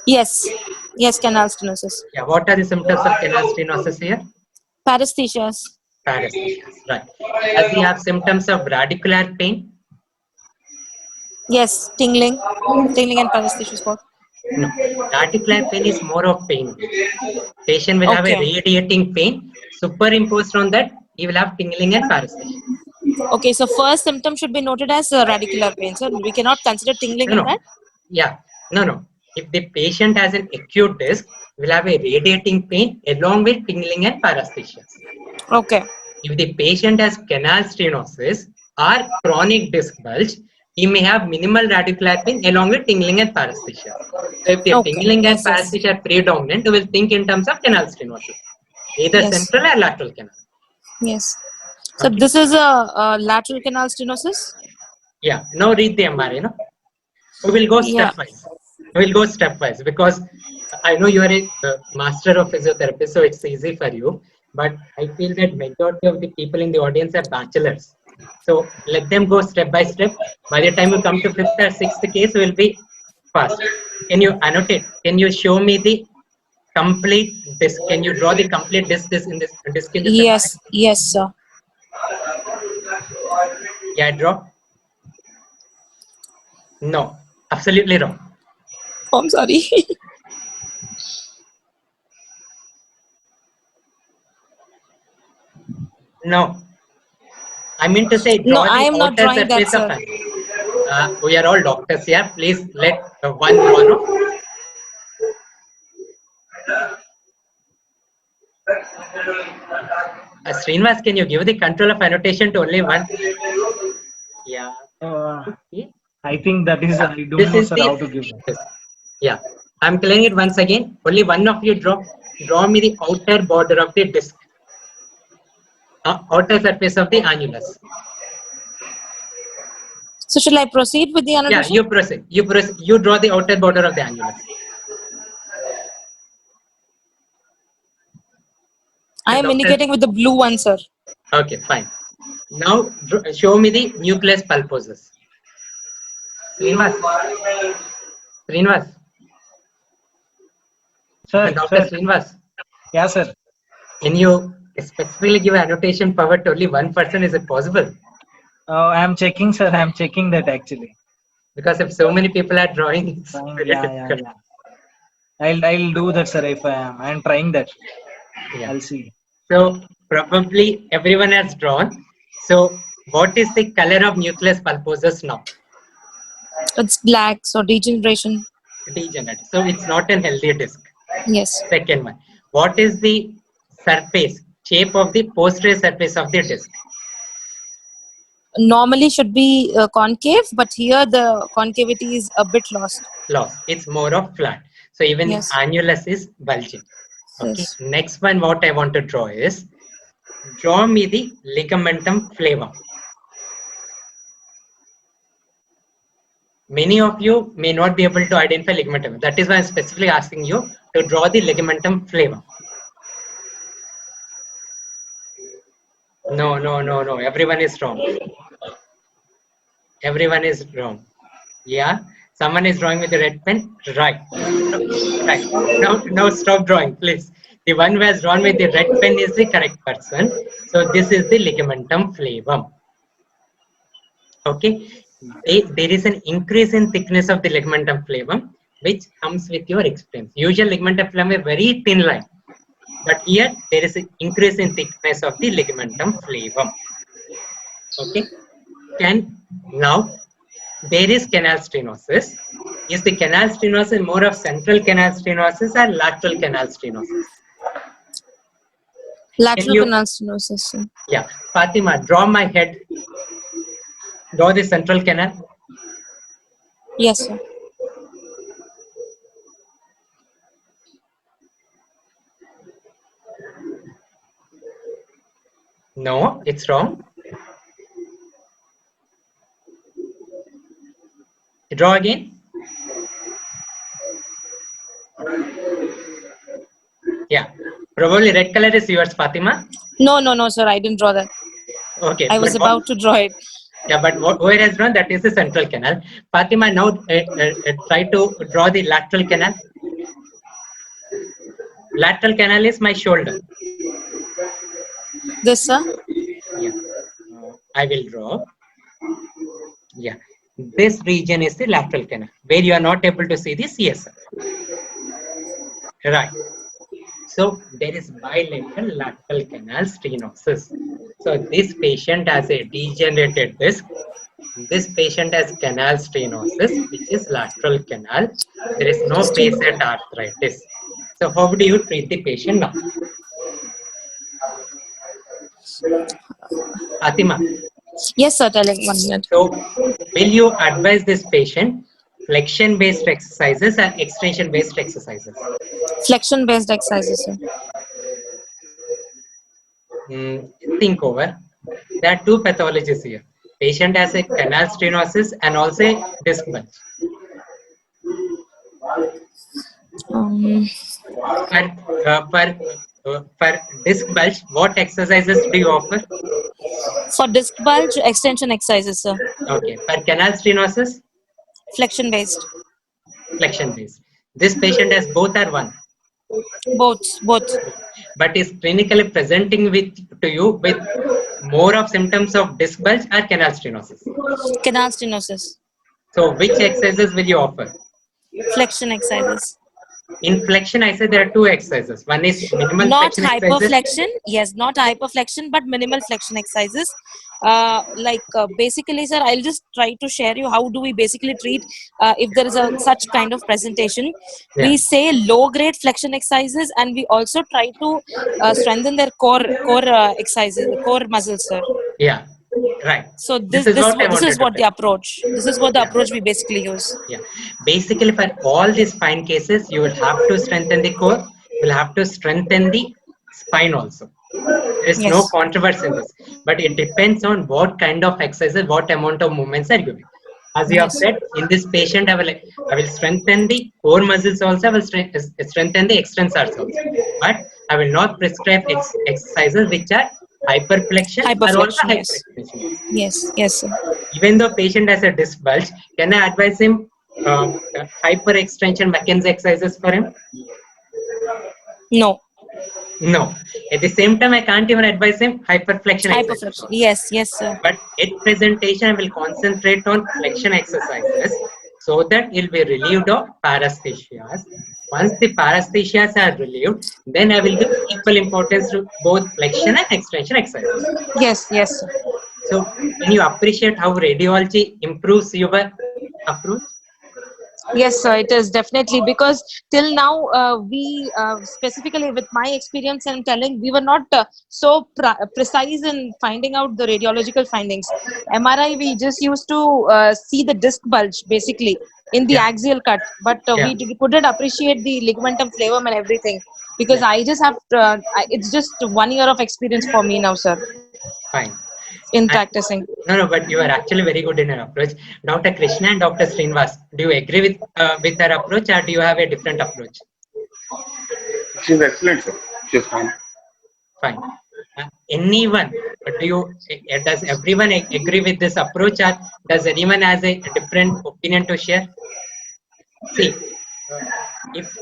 Yes. Yes, canal stenosis. Yeah. What are the symptoms of canal stenosis here? Paresthesias. Paresthesias. Right. Does he have symptoms of radicular pain? Yes, tingling and paresthesias both. No. Radicular pain is more of pain. Patient will have a Okay. radiating pain. Superimposed on that, he will have tingling and paresthesia. Okay, so first symptom should be noted as radicular pain. So we cannot consider tingling in that. Yeah. No. If the patient has an acute disc, will have a radiating pain along with tingling and paresthesias. Okay. If the patient has canal stenosis or chronic disc bulge, he may have minimal radicular pain along with tingling and paresthesia. So if the Okay. tingling and Yes, yes. paresthesia are predominant, we will think in terms of canal stenosis, either Yes. central or lateral canal. Yes. So Okay. this is a lateral canal stenosis. Yeah. Now read the MRI. No? We will go Yeah. stepwise because I know you are a master of physiotherapy, so it's easy for you. But I feel that majority of the people in the audience are bachelors. So let them go step by step. By the time you come to fifth or sixth case, we'll be fast. Can you annotate? Can you show me the complete disc? Can you draw the complete disc in this Yes. Yes, sir. Yeah, draw. No, absolutely wrong. Oh, I'm sorry. No. I mean to say, No, draw I the am not outer drawing that, surface of sir. an. We are all doctors here. Please let one draw. No? Srinivas, can you give the control of annotation to only one? Yeah. I think that is, I don't This know, is sir, how to give that. Yeah. I'm telling it once again. Only one of you draw me the outer border of the disc. Outer surface of the annulus. So shall I proceed with the Yeah, annotation? you proceed. You draw the outer border of the annulus. I am Doctor- indicating with the blue one, sir. Okay, fine. Now show me the nucleus pulposus. Srinivas. Sir, Dr. sir. Srinivas. Yeah, sir. Can you specifically give annotation power to only one person? Is it possible? I'm checking, sir. I'm checking that actually. Because if so many people are drawing, it's very difficult. Yeah. I'll do that, sir. If I'm trying that. Yeah. I'll see. So probably everyone has drawn. So what is the color of nucleus pulposus now? It's black, so degeneration. Degenerate. So it's not an healthy disc. Yes. Second one. What is the surface, shape of the posterior surface of the disc? Normally should be concave, but here the concavity is a bit lost. loss. It's more of flat. So even Yes. annulus is bulging. Okay. Yes. Next one, what I want to draw is, draw me the ligamentum flavum. Many of you may not be able to identify ligamentum. That is why I'm specifically asking you to draw the ligamentum flavum. No. Everyone is wrong. Everyone is wrong. Yeah. Someone is drawing with the red pen. Right. Right. Now stop drawing, please. The one who has drawn with the red pen is the correct person. So this is the ligamentum flavum. Okay. There is an increase in thickness of the ligamentum flavum, which comes with your experience. Usually ligamentum flavum is very thin line. But here there is an increase in thickness of the ligamentum flavum. Okay. Now there is canal stenosis. Is the canal stenosis more of central canal stenosis or lateral canal stenosis? Lateral canal stenosis, sir. Yeah. Fatima, draw my head. Draw the central canal. Yes, sir. No, it's wrong. Draw again. Yeah. Probably red color is yours, Fatima. No, sir. I didn't draw that. Okay. I was about to draw it. Yeah, but where has drawn, that is the central canal. Fatima, now try to draw the lateral canal. Lateral canal is my shoulder. This, sir? Yeah. I will draw. Yeah. This region is the lateral canal, where you are not able to see the CSF. Right. So there is bilateral lateral canal stenosis. So this patient has a degenerated disc. This patient has canal stenosis, which is lateral canal. There is no facet arthritis. So how do you treat the patient now? Fatima. Yes, sir. Telling 1 minute. So will you advise this patient flexion-based exercises and extension-based exercises? Flexion-based exercises, sir. Think over. There are two pathologies here. Patient has a canal stenosis and also a disc bulge. For disc bulge, what exercises do you offer? For disc bulge, extension exercises, sir. Okay. For canal stenosis? Flexion-based. Flexion-based. This patient has both or one? Both. But is clinically presenting to you with more of symptoms of disc bulge or canal stenosis? Canal stenosis. So which exercises will you offer? Flexion exercises. In flexion, I said there are two exercises. One is minimal Not flexion exercises. hyperflexion. Yes, not hyperflexion, but minimal flexion exercises. Basically, sir, I'll just try to share you how do we basically treat if there is such kind of presentation. Yeah. We say low grade flexion exercises, and we also try to strengthen their core exercises, the core muscles, sir. Yeah. Right. So this is what the approach. This is what the Yeah. approach we basically use. Yeah. Basically, for all these spine cases, you will have to strengthen the core. You will have to strengthen the spine also. There is no Yes. controversy in this, but it depends on what kind of exercises, what amount of movements are giving. As you have Yes. said, in this patient, I will strengthen the core muscles also. I will strengthen the extensors also, but I will not prescribe exercises which are hyperflexion or also Hyperflexion, yes. hyperextension. Yes, sir. Even though patient has a disc bulge, can I advise him hyperextension McKenzie exercises for him? No. No. At the same time, I can't even advise him hyperflexion exercises. Hyperflexion. Yes, sir. But at presentation, I will concentrate on flexion exercises so that he'll be relieved of paresthesias. Once the paresthesias are relieved, then I will give equal importance to both flexion and extension exercises. Yes, sir. So, can you appreciate how radiology improves your approach? Yes, sir, it is definitely because till now we specifically with my experience I'm telling we were not so precise in finding out the radiological findings. MRI we just used to see the disc bulge basically in the Yeah. axial cut, but Yeah. couldn't appreciate the ligamentum flavum and everything because Yeah. I just have it's just 1 year of experience for me now, sir, Fine. in And practicing. no, but you are actually very good in your approach. Dr. Krishna and Dr. Srinivas, do you agree with her approach, or do you have a different approach? She's excellent, sir. She's fine. Fine. Anyone? Does everyone agree with this approach, or does anyone has a different opinion to share? See, if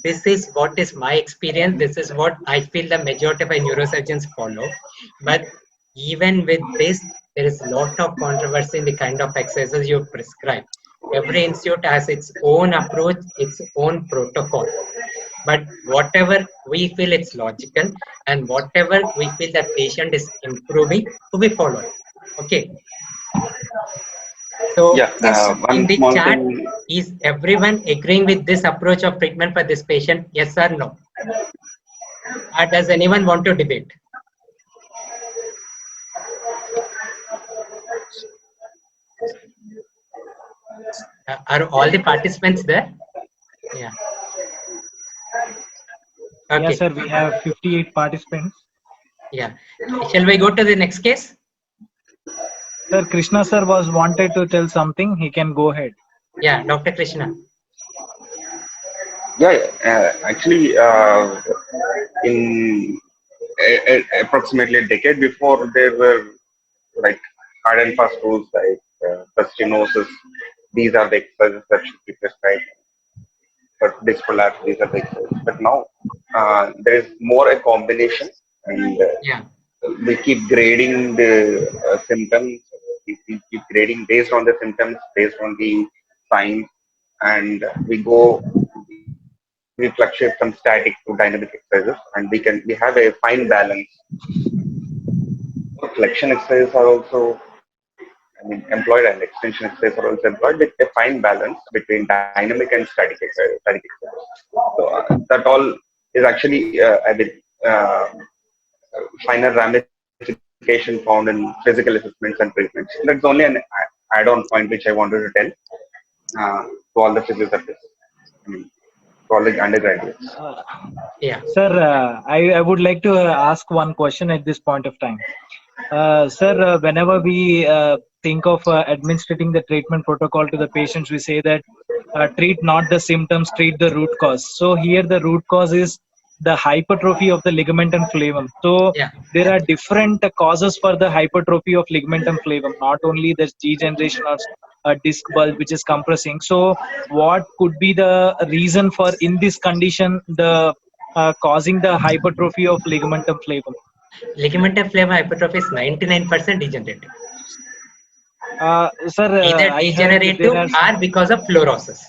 this is what is my experience, this is what I feel the majority of neurosurgeons follow. But even with this, there is a lot of controversy in the kind of exercises you prescribe. Every institute has its own approach, its own protocol. But whatever we feel it's logical, and whatever we feel that patient is improving, to be followed. Okay. So Yeah. in One the small chat, thing. is everyone agreeing with this approach of treatment for this patient? Yes or no? Or does anyone want to debate? Are all the participants there? Yeah. Okay. Yes, sir. We have 58 participants. Yeah. Shall we go to the next case? Sir, Krishna sir was wanted to tell something. He can go ahead. Yeah, Dr. Krishna. Yeah. Actually, in approximately a decade before, there were like hard and fast rules like for stenosis, these are the exercises that should be prescribed. For disc prolapse, these are the exercises. But now there is more a combination, and Yeah. we keep grading the symptoms. We keep grading based on the symptoms, based on the signs, and we fluctuate from static to dynamic exercises, and we have a fine balance. Flexion exercises are also, employed, and extension exercises are also employed with a fine balance between dynamic and static exercises. So that all is actually finer ramification found in physical assessments and treatments. That's only an add-on point which I wanted to tell to all the physiotherapists, to all the undergraduates. Yeah. Sir, I would like to ask one question at this point of time. Sir, whenever we think of administrating the treatment protocol to the patients, we say that treat not the symptoms, treat the root cause. So here the root cause is the hypertrophy of the ligamentum flavum. So Yeah. there are different causes for the hypertrophy of ligamentum flavum, not only the degeneration or disc bulge which is compressing. So what could be the reason for in this condition the causing the hypertrophy of ligamentum flavum? Ligamentum flavum hypertrophy is 99% degenerative. Sir, Either I heard degenerative there are or because of fluorosis.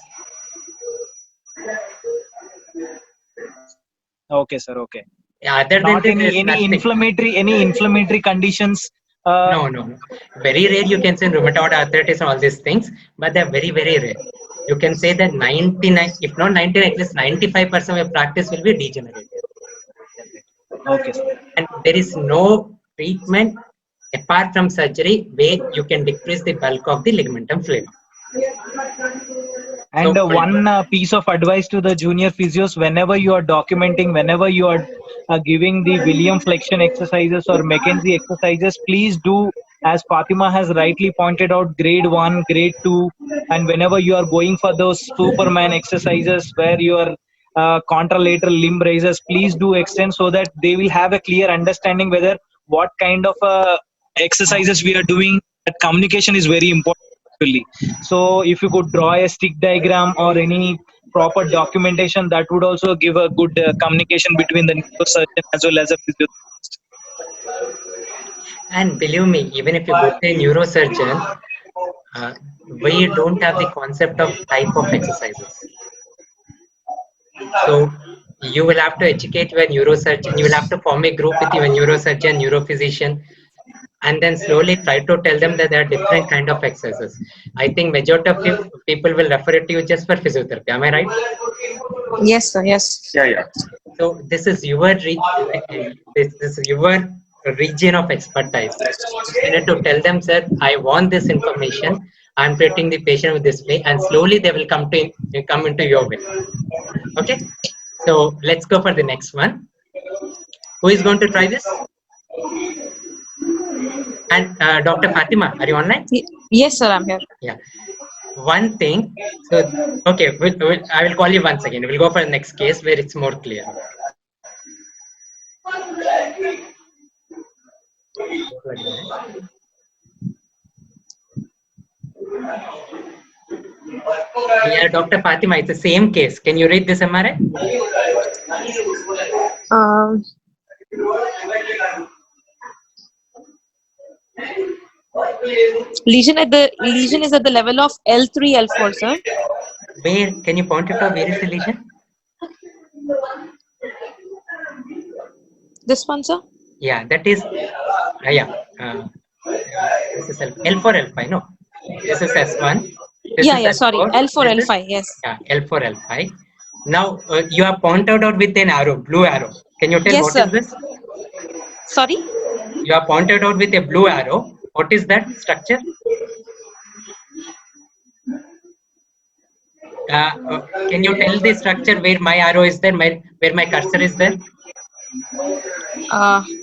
okay, sir. Okay. Other than Not this, there is nothing. any inflammatory conditions. No. Very rare you can say rheumatoid arthritis and all these things, but they're very, very rare. You can say that 99, if not 99, at least 95% of your practice will be degenerative. Okay, sir. And there is no treatment apart from surgery where you can decrease the bulk of the ligamentum flavum. And So, one piece of advice to the junior physios: whenever you are documenting, whenever you are giving the William flexion exercises or McKenzie exercises, please do, as Fatima has rightly pointed out, grade 1, grade 2, and whenever you are going for those Superman exercises where you are contralateral limb raises, please do extend so that they will have a clear understanding whether what kind of exercises we are doing. That communication is very important. So if you could draw a stick diagram or any proper documentation, that would also give a good communication between the neurosurgeon as well as a physiotherapist. and believe me, even if you go to a neurosurgeon, we don't have the concept of type of exercises. So you will have to educate your neurosurgeon. You will have to form a group with your neurosurgeon, neurophysician, and then slowly try to tell them that there are different kind of exercises. I think majority of people will refer it to you just for physiotherapy. Am I right? Yes, sir. Yes. Yeah. So this is your this is your region of expertise. You need to tell them, sir, I want this information. I'm treating the patient with this way, and slowly they will come into your way. Okay. So let's go for the next one. Who is going to try this? And Dr. Fatima, are you online? Yes, sir. I'm here. Yeah. One thing. So okay, I will call you once again. We'll go for the next case where it's more clear. Yeah, Dr. Fatima, it's the same case. Can you read this MRI? Lesion is at the level of L3, L4, sir. Where can you point it out? Where is the lesion? This one, sir. Yeah, that is this is L4, L5. No, this is S1. This is Sorry, L4, L5. Yes. Yeah, L4, L5. Now you have pointed out with an arrow, blue arrow. Can you tell Yes, what sir. is this? Sorry. You have pointed out with a blue arrow. What is that structure? Can you tell the structure where my arrow is there, where my cursor is there?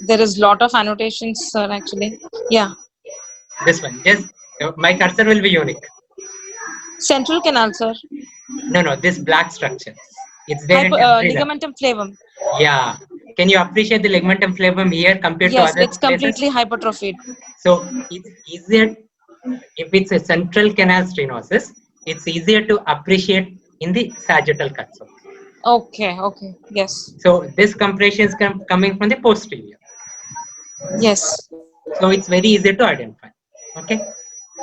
There is lot of annotations, sir. Actually, yeah. This one. Just my cursor will be unique. Central canal, sir. No. This black structure. It's there in every Ligamentum flavum. Yeah. Can you appreciate the ligamentum flavum here compared to Yes, other it's completely hypertrophied. So it's easier if it's a central canal stenosis. It's easier to appreciate in the sagittal cursor. Okay. Yes. So this compression is coming from the posterior. Yes. So it's very easy to identify. Okay.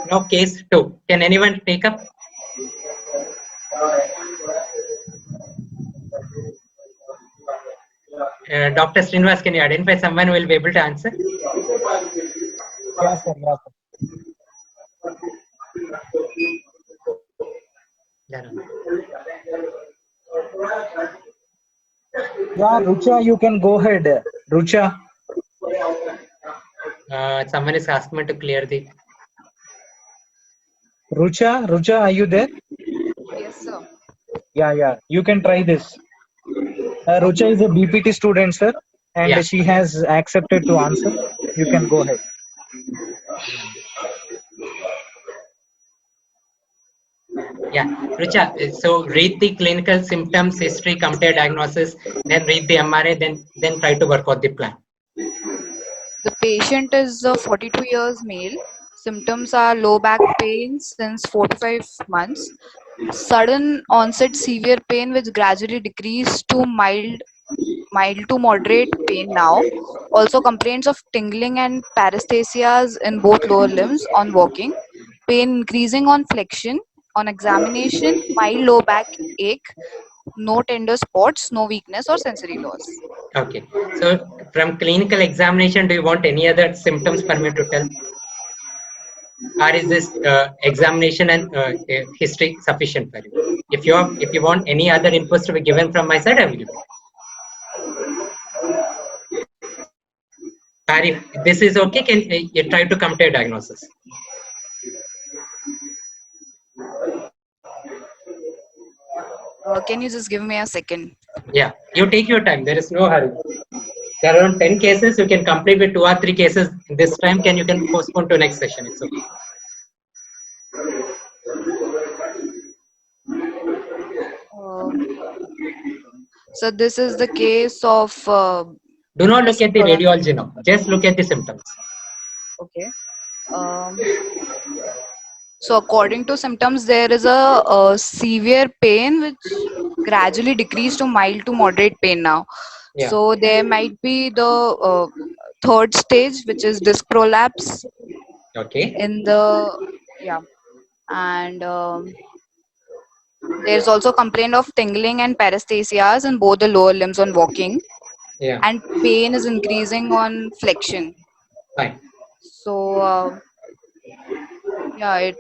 Now case 2. Can anyone take up? Dr. Srinivas, can you identify someone who will be able to answer? Yes, sir. Yeah, Rucha, you can go ahead. Rucha. Someone is asking me to clear the. Rucha, are you there? Yes, sir. Yeah. You can try this. Rucha is a BPT student, sir, and she has accepted to answer. You can go ahead. Yeah, Rucha, so read the clinical symptoms, history, compare diagnosis, then read the MRI, then try to work out the plan. The patient is 42 years male. Symptoms are low back pain since 4 to 5 months. Sudden onset severe pain which gradually decreased to mild to moderate pain now. Also complaints of tingling and paresthesias in both lower limbs on walking. Pain increasing on flexion. On examination, mild low back ache. No tender spots, no weakness or sensory loss. Okay, so from clinical examination, do you want any other symptoms for me to tell? Or is this examination and history sufficient for you? If you want any other inputs to be given from my side, I will give it. Or if this is okay, can you try to compare diagnosis? Can you just give me a second? Yeah, you take your time. There is no hurry. There are around 10 cases. You can complete with 2 or 3 cases this time. You can postpone to next session. It's okay. So this is the case of. Do not look at the radiology now. Just look at the symptoms. Okay. So according to symptoms, there is a severe pain which gradually decreased to mild to moderate pain now. Yeah. So there might be the third stage, which is disc prolapse. Okay. And there's also complaint of tingling and paresthesias in both the lower limbs on walking. Yeah. And pain is increasing on flexion. Fine. So yeah,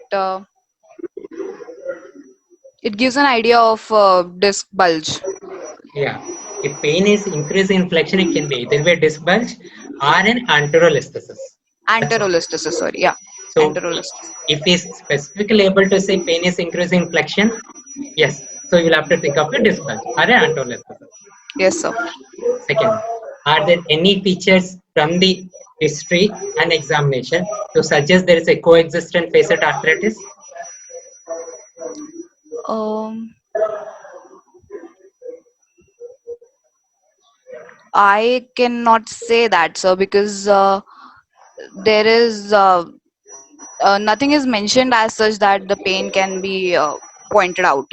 it gives an idea of disc bulge. Yeah. If pain is increasing in flexion, it can be either be a disc bulge or an anterolisthesis. That's all. Anterolisthesis, sorry. Yeah, So anterolisthesis. if he's specifically able to say pain is increasing in flexion, yes. So you will have to think of a disc bulge or an anterolisthesis. Yes, sir. Second, are there any features from the history and examination to suggest there is a coexistent facet arthritis? Um, I cannot say that, sir, because there is nothing is mentioned as such that the pain can be pointed out.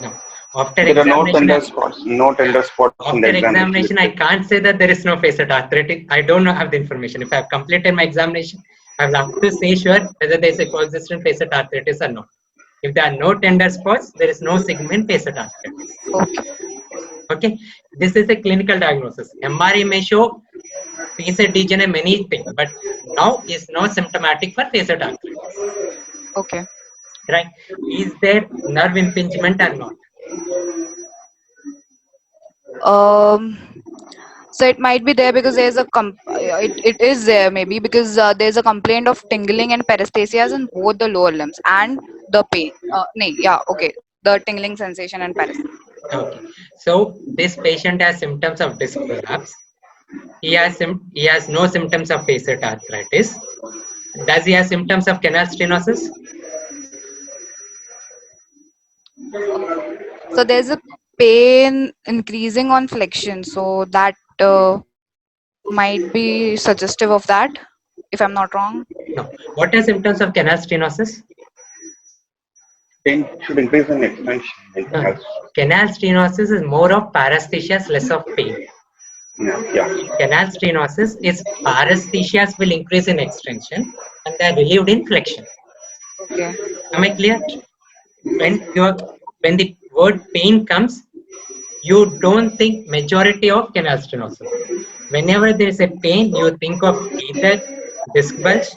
No. After There are no examination, tender spots. No tender spots in the after examination, I examination. can't say that there is no facet arthritis. I don't know have the information. If I have completed my examination, I will have to say sure whether there is a coexistent facet arthritis or not. If there are no tender spots, there is no segment facet arthritis. Okay. Okay, this is a clinical diagnosis. MRI may show facet degenerate many things, but now is not symptomatic for facet arthritis. Okay. Right? Is there nerve impingement or not? So it might be there because there's a it is there maybe because there's a complaint of tingling and paresthesias in both the lower limbs and the pain. Okay, the tingling sensation and paresthesia. Okay, so this patient has symptoms of disc prolapse. He has no symptoms of facet arthritis. Does he have symptoms of canal stenosis? So there's a pain increasing on flexion, so that might be suggestive of that, if I'm not wrong. No. What are symptoms of canal stenosis? Pain should increase in extension. No. Canal stenosis is more of paresthesias, less of pain. Yeah. Canal stenosis is paresthesias will increase in extension and they are relieved in flexion. Okay. Am I clear? When the word pain comes, you don't think majority of canal stenosis. Whenever there is a pain, you think of either disc bulge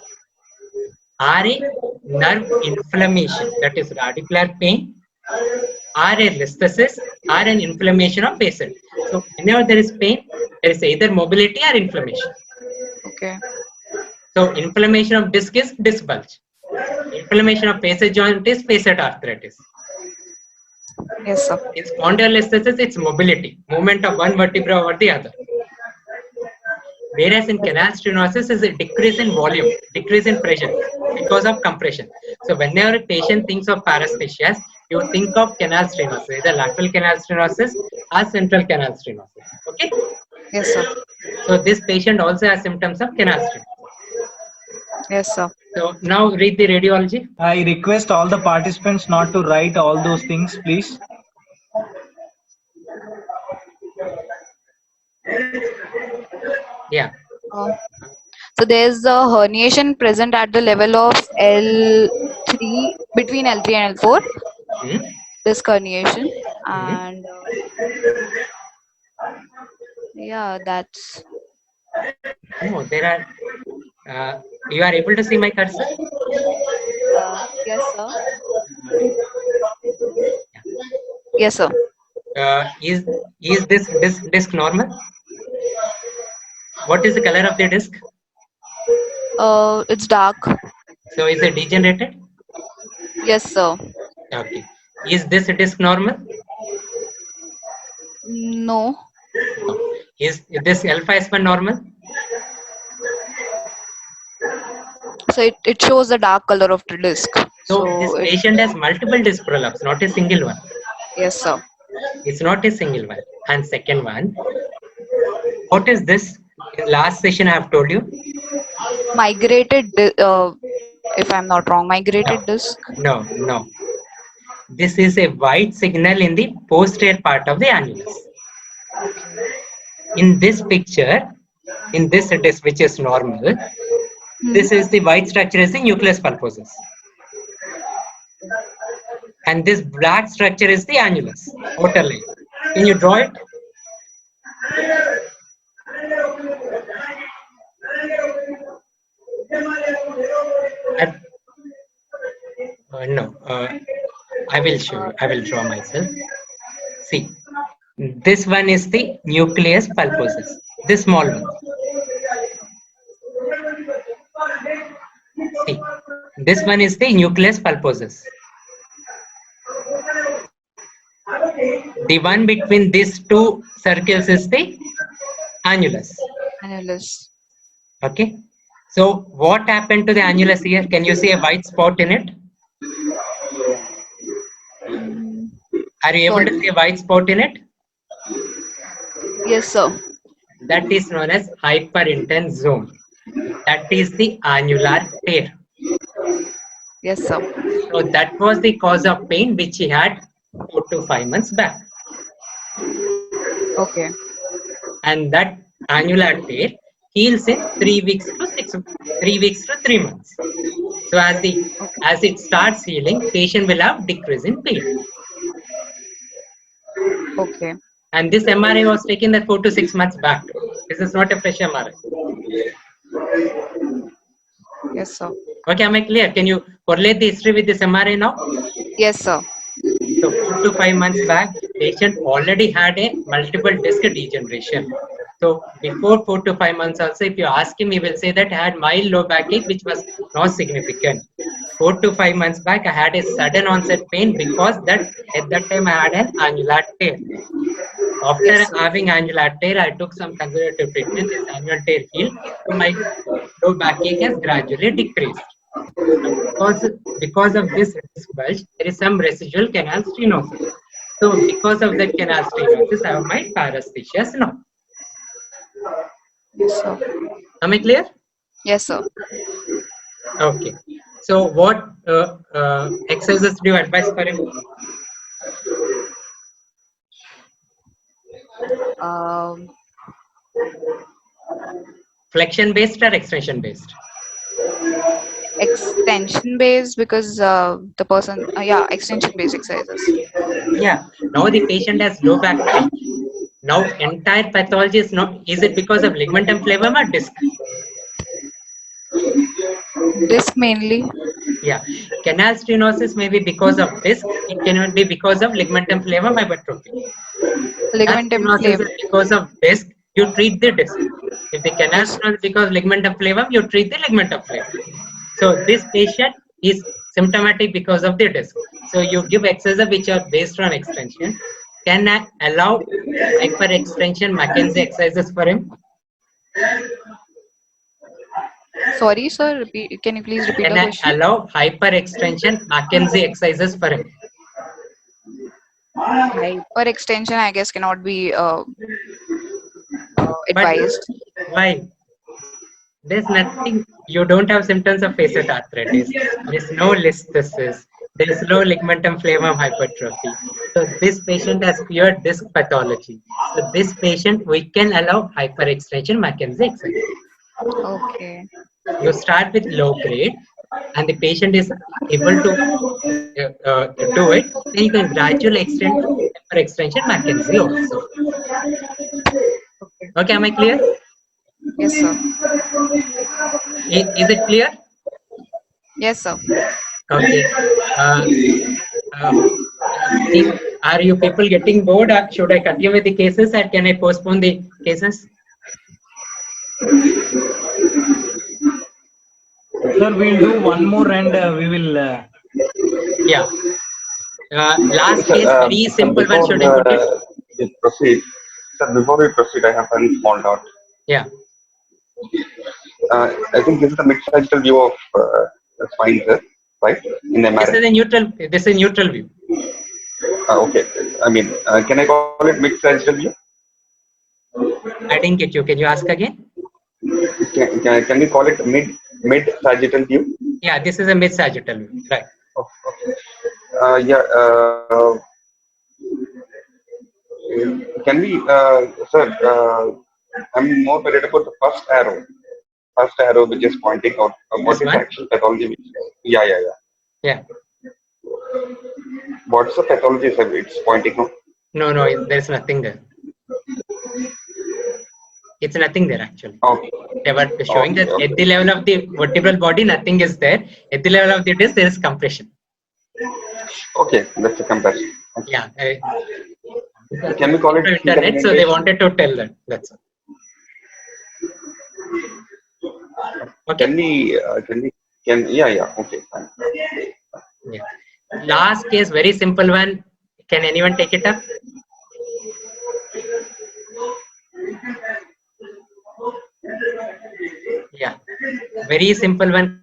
or a nerve inflammation, that is radicular pain, or a listhesis or an inflammation of facet. So whenever there is pain, there is either mobility or inflammation. Okay. So inflammation of disc is disc bulge. Inflammation of facet joint is facet arthritis. Yes, sir. In spondylolisthesis, it's mobility, movement of one vertebra over the other. Whereas in canal stenosis is a decrease in volume, decrease in pressure because of compression. So whenever a patient thinks of paresthesias, you think of canal stenosis, either lateral canal stenosis or central canal stenosis. Okay? Yes, sir. So this patient also has symptoms of canal stenosis. Yes, sir. So now read the radiology. I request all the participants not to write all those things, please. Yeah. So there's a herniation present at the level of L3, between L3 and L4. Disc herniation. And yeah, that's. No, there are. You are able to see my cursor? Yes, sir. Yes, sir. Is this disc normal? What is the color of the disc? It's dark. So is it degenerated? Yes, sir. Okay. Is this disc normal? No. Is this alpha S1 normal? So it shows the dark color of the disc. So this patient has multiple disc prolapse, not a single one. Yes, sir. It's not a single one. And second one, what is this? In last session I have told you. Migrated, if I'm not wrong, migrated disc. No. This is a white signal in the posterior part of the annulus. In this picture, in this disc which is normal, this is the white structure is the nucleus pulposus. And this black structure is the annulus, outer layer. Can you draw it? No, I will show you. I will draw myself. See, this one is the nucleus pulposus, this small one. See, this one is the nucleus pulposus. The one between these two circles is the annulus. Annulus. Okay. So what happened to the annulus here? Can you see a white spot in it? Are you able to see a white spot in it? Yes, sir. That is known as hyperintense zone. That is the annular tear. Yes, sir. So that was the cause of pain which he had 4 to 5 months back. Okay. And that annular tear heals in 3 weeks to 3 weeks to 3 months. So as it starts healing, patient will have decrease in pain. Okay. And this MRI was taken at 4 to 6 months back. This is not a fresh MRI. Yes, sir. Okay, am I clear? Can you correlate the history with this MRI now? Yes, sir. So 4 to 5 months back, patient already had a multiple disc degeneration. So before 4 to 5 months also, if you ask him, he will say that I had mild low backache, which was not significant. 4 to 5 months back, I had a sudden onset pain because at that time I had an annular tear. After having annular tear, I took some conservative treatment. This annular tear healed, so my low backache has gradually decreased. Because of this disc bulge, there is some residual canal stenosis. So because of that canal stenosis, I have my paresthesias now. Yes, sir. Am I clear? Yes, sir. Okay. So what exercises do you advise for him? Flexion based or extension based? Extension based because the person, extension based exercises. Yeah. Now the patient has low back pain. Now entire pathology is not. Is it because of ligamentum flavum or disc? Disc mainly. Yeah. Canal stenosis may be because of disc. It cannot be because of ligamentum flavum hypertrophy. Ligamentum Stenosis flavum. is because of disc. You treat the disc. If the canal stenosis is because of ligamentum flavum, you treat the ligamentum flavum. So this patient is symptomatic because of the disc. So you give exercises which are based on extension. Can I allow hyperextension Mackenzie exercises for him? Sorry, sir. Repeat. Can you please repeat Can the I question? allow hyperextension Mackenzie exercises for him? Hyper extension, I guess, cannot be But advised. why? There's nothing. You don't have symptoms of facet arthritis. There's no listhesis. There's no ligamentum flavum hypertrophy. So this patient has pure disc pathology. So this patient, we can allow hyperextension Mackenzie exercise. Okay. You start with low grade, and the patient is able to do it. Then you can gradually extend to hyperextension Mackenzie also. Okay, am I clear? Yes, sir. Is it clear? Yes, sir. Okay. Are you people getting bored? Or should I continue with the cases, or can I postpone the cases? Sir, we'll do one more and we will. Yeah. Last case, very simple one. Should I put it? Proceed. Sir, before we proceed, I have one small doubt. Yeah. I think this is the mid-sagittal view of the spine, sir, right? In the This is a neutral. This is a neutral view. Okay. I mean, can I call it mid-sagittal view? I didn't get you. Can you ask again? Can we call it mid-sagittal view? Yeah, this is a mid-sagittal view. Right. Can we, sir? I'm more worried about the first arrow. First arrow which is pointing out what is actual pathology. Yeah. What's the pathology, sir? It's pointing out. No, there's nothing there. It's nothing there actually. Okay. They were showing that Okay. at the level of the vertebral body, nothing is there. At the level of the disc, there is compression. Okay. That's a comparison. Okay. Yeah. Because Can we call it internet, so they wanted to tell that. That's all. Okay. Yeah. Okay. Fine. Yeah. Last case, very simple one. Can anyone take it up? Yeah. Very simple one.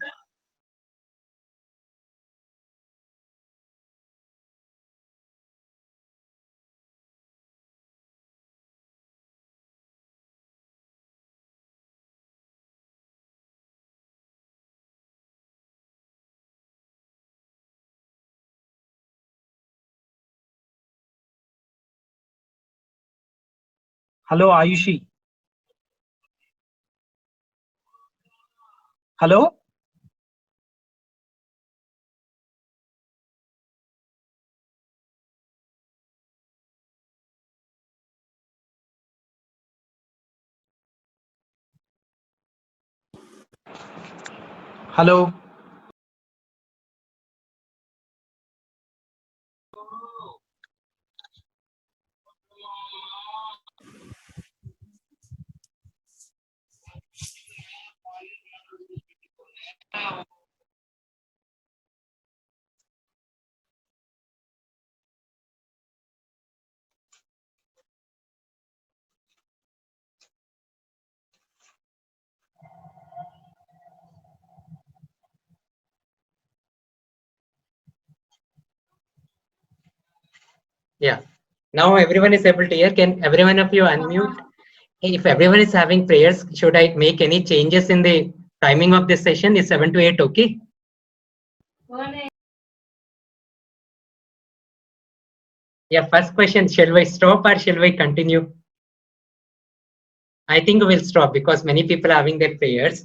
Hello, Ayushi. Hello. Hello. Yeah. Now everyone is able to hear. Can everyone of you unmute? If everyone is having prayers, should I make any changes in the timing of this session? Is 7 to 8 okay? Yeah, first question, shall I stop or shall I continue? I think we'll stop because many people are having their prayers.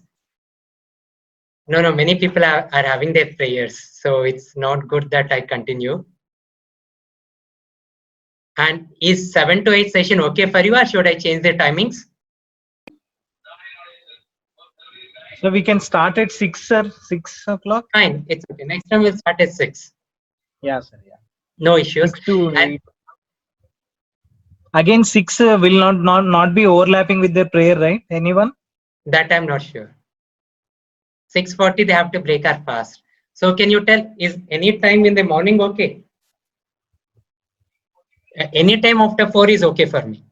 No, many people are having their prayers. So it's not good that I continue. And is 7 to 8 session okay for you or should I change the timings? So we can start at 6 or 6 o'clock. Fine, it's okay. Next time we'll start at 6. Yeah, sir. Yeah. No issues. 6 to And 8. Again, 6 will not be overlapping with their prayer, right? Anyone? that I'm not sure. 6:40 they have to break our fast. So can you tell, is any time in the morning okay? Any time after 4 is okay for me.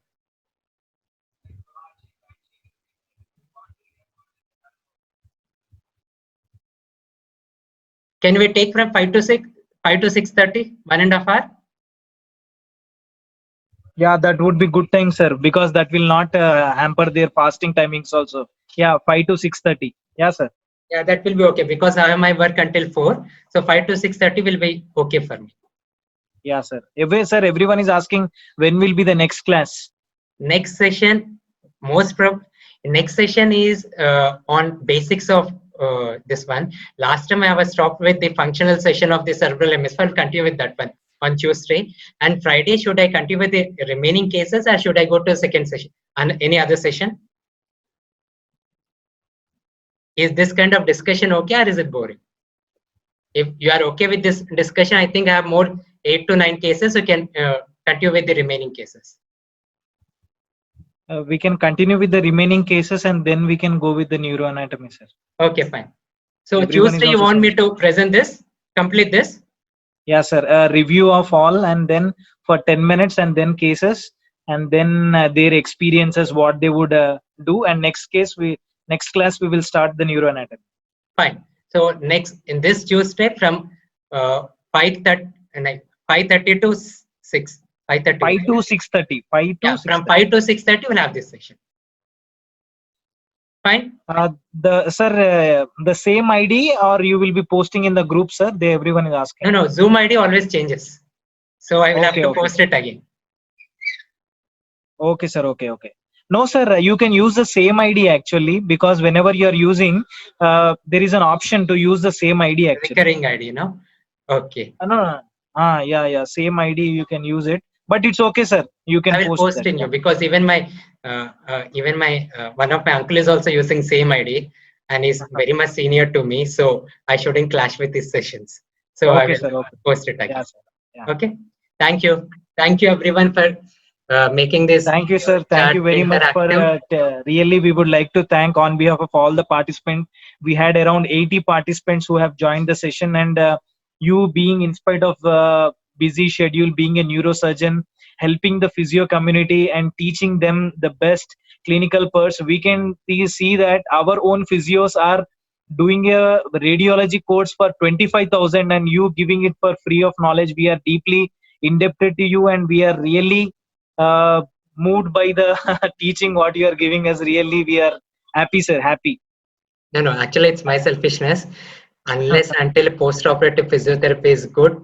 Can we take from 5 to 6, 5 to 6:30, 1.5 hours? Yeah, that would be good time, sir, because that will not hamper their fasting timings also. Yeah, 5 to 6:30. Yeah, sir. Yeah, that will be okay because I have my work until 4. So 5 to 6:30 will be okay for me. Yeah, sir. Everyone is asking when will be the next class. Next session, next session is on basics of this one. Last time I was stopped with the functional session of the cerebral hemisphere. I'll continue with that one on Tuesday. And Friday, should I continue with the remaining cases or should I go to the second session? And any other session? Is this kind of discussion okay or is it boring? If you are okay with this discussion, I think I have more 8 to 9 cases. So you can continue with the remaining cases. We can continue with the remaining cases and then we can go with the neuroanatomy, sir. Okay, fine. So Everyone Tuesday, is you also want me saying. to present this, complete this? Yeah, sir. A review of all and then for 10 minutes and then cases and then their experiences, what they would do. And next class, we will start the neuroanatomy. Fine. So next, in this Tuesday from 5:30 to 6. 5:30. 5 to 6:30. 5 to 6:30. From 5 to 6:30, we'll have this session. Fine. The same ID or you will be posting in the group, sir? Everyone is asking. No, Zoom ID always changes. So I will have to Okay. post it again. Okay, sir. Okay. No, sir, you can use the same ID actually because whenever you are using, there is an option to use the same ID actually. Recurring ID, no? Okay. No. Yeah. Same ID, you can use it. But it's okay, sir. You can I will post that, in yeah. you because even my even my one of my uncle is also using same ID, and he's very much senior to me, so I shouldn't clash with his sessions. So I Okay, will sir. Okay. post it again. Yeah, sir. Yeah. Okay. Thank you everyone for making this. Thank you, sir. Thank chat you very much for interactive. really, we would like to thank on behalf of all the participants. We had around 80 participants who have joined the session, and you being in spite of busy schedule, being a neurosurgeon, helping the physio community and teaching them the best clinical purse, we can see that our own physios are doing a radiology course for 25,000 and you giving it for free of knowledge. We are deeply indebted to you, and we are really uh, moved by the teaching what you are giving us. Really, we are happy, sir. Happy. No, actually, it's my selfishness. Unless until post-operative physiotherapy is good,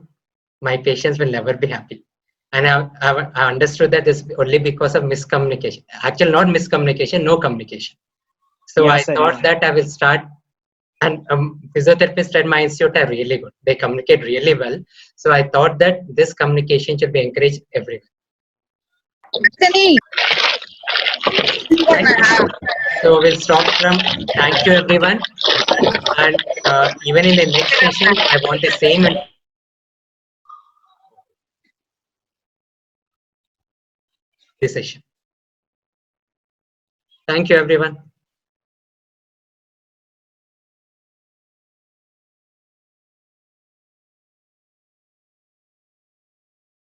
my patients will never be happy. And I understood that this only because of miscommunication. Actually, not miscommunication, no communication. So Yeah, I sir, thought yeah. that I will start. And physiotherapists at my institute are really good. They communicate really well. So I thought that this communication should be encouraged everywhere. Right? So we'll stop from. Thank you, everyone. And even in the next session, I want the same session. Thank you, everyone.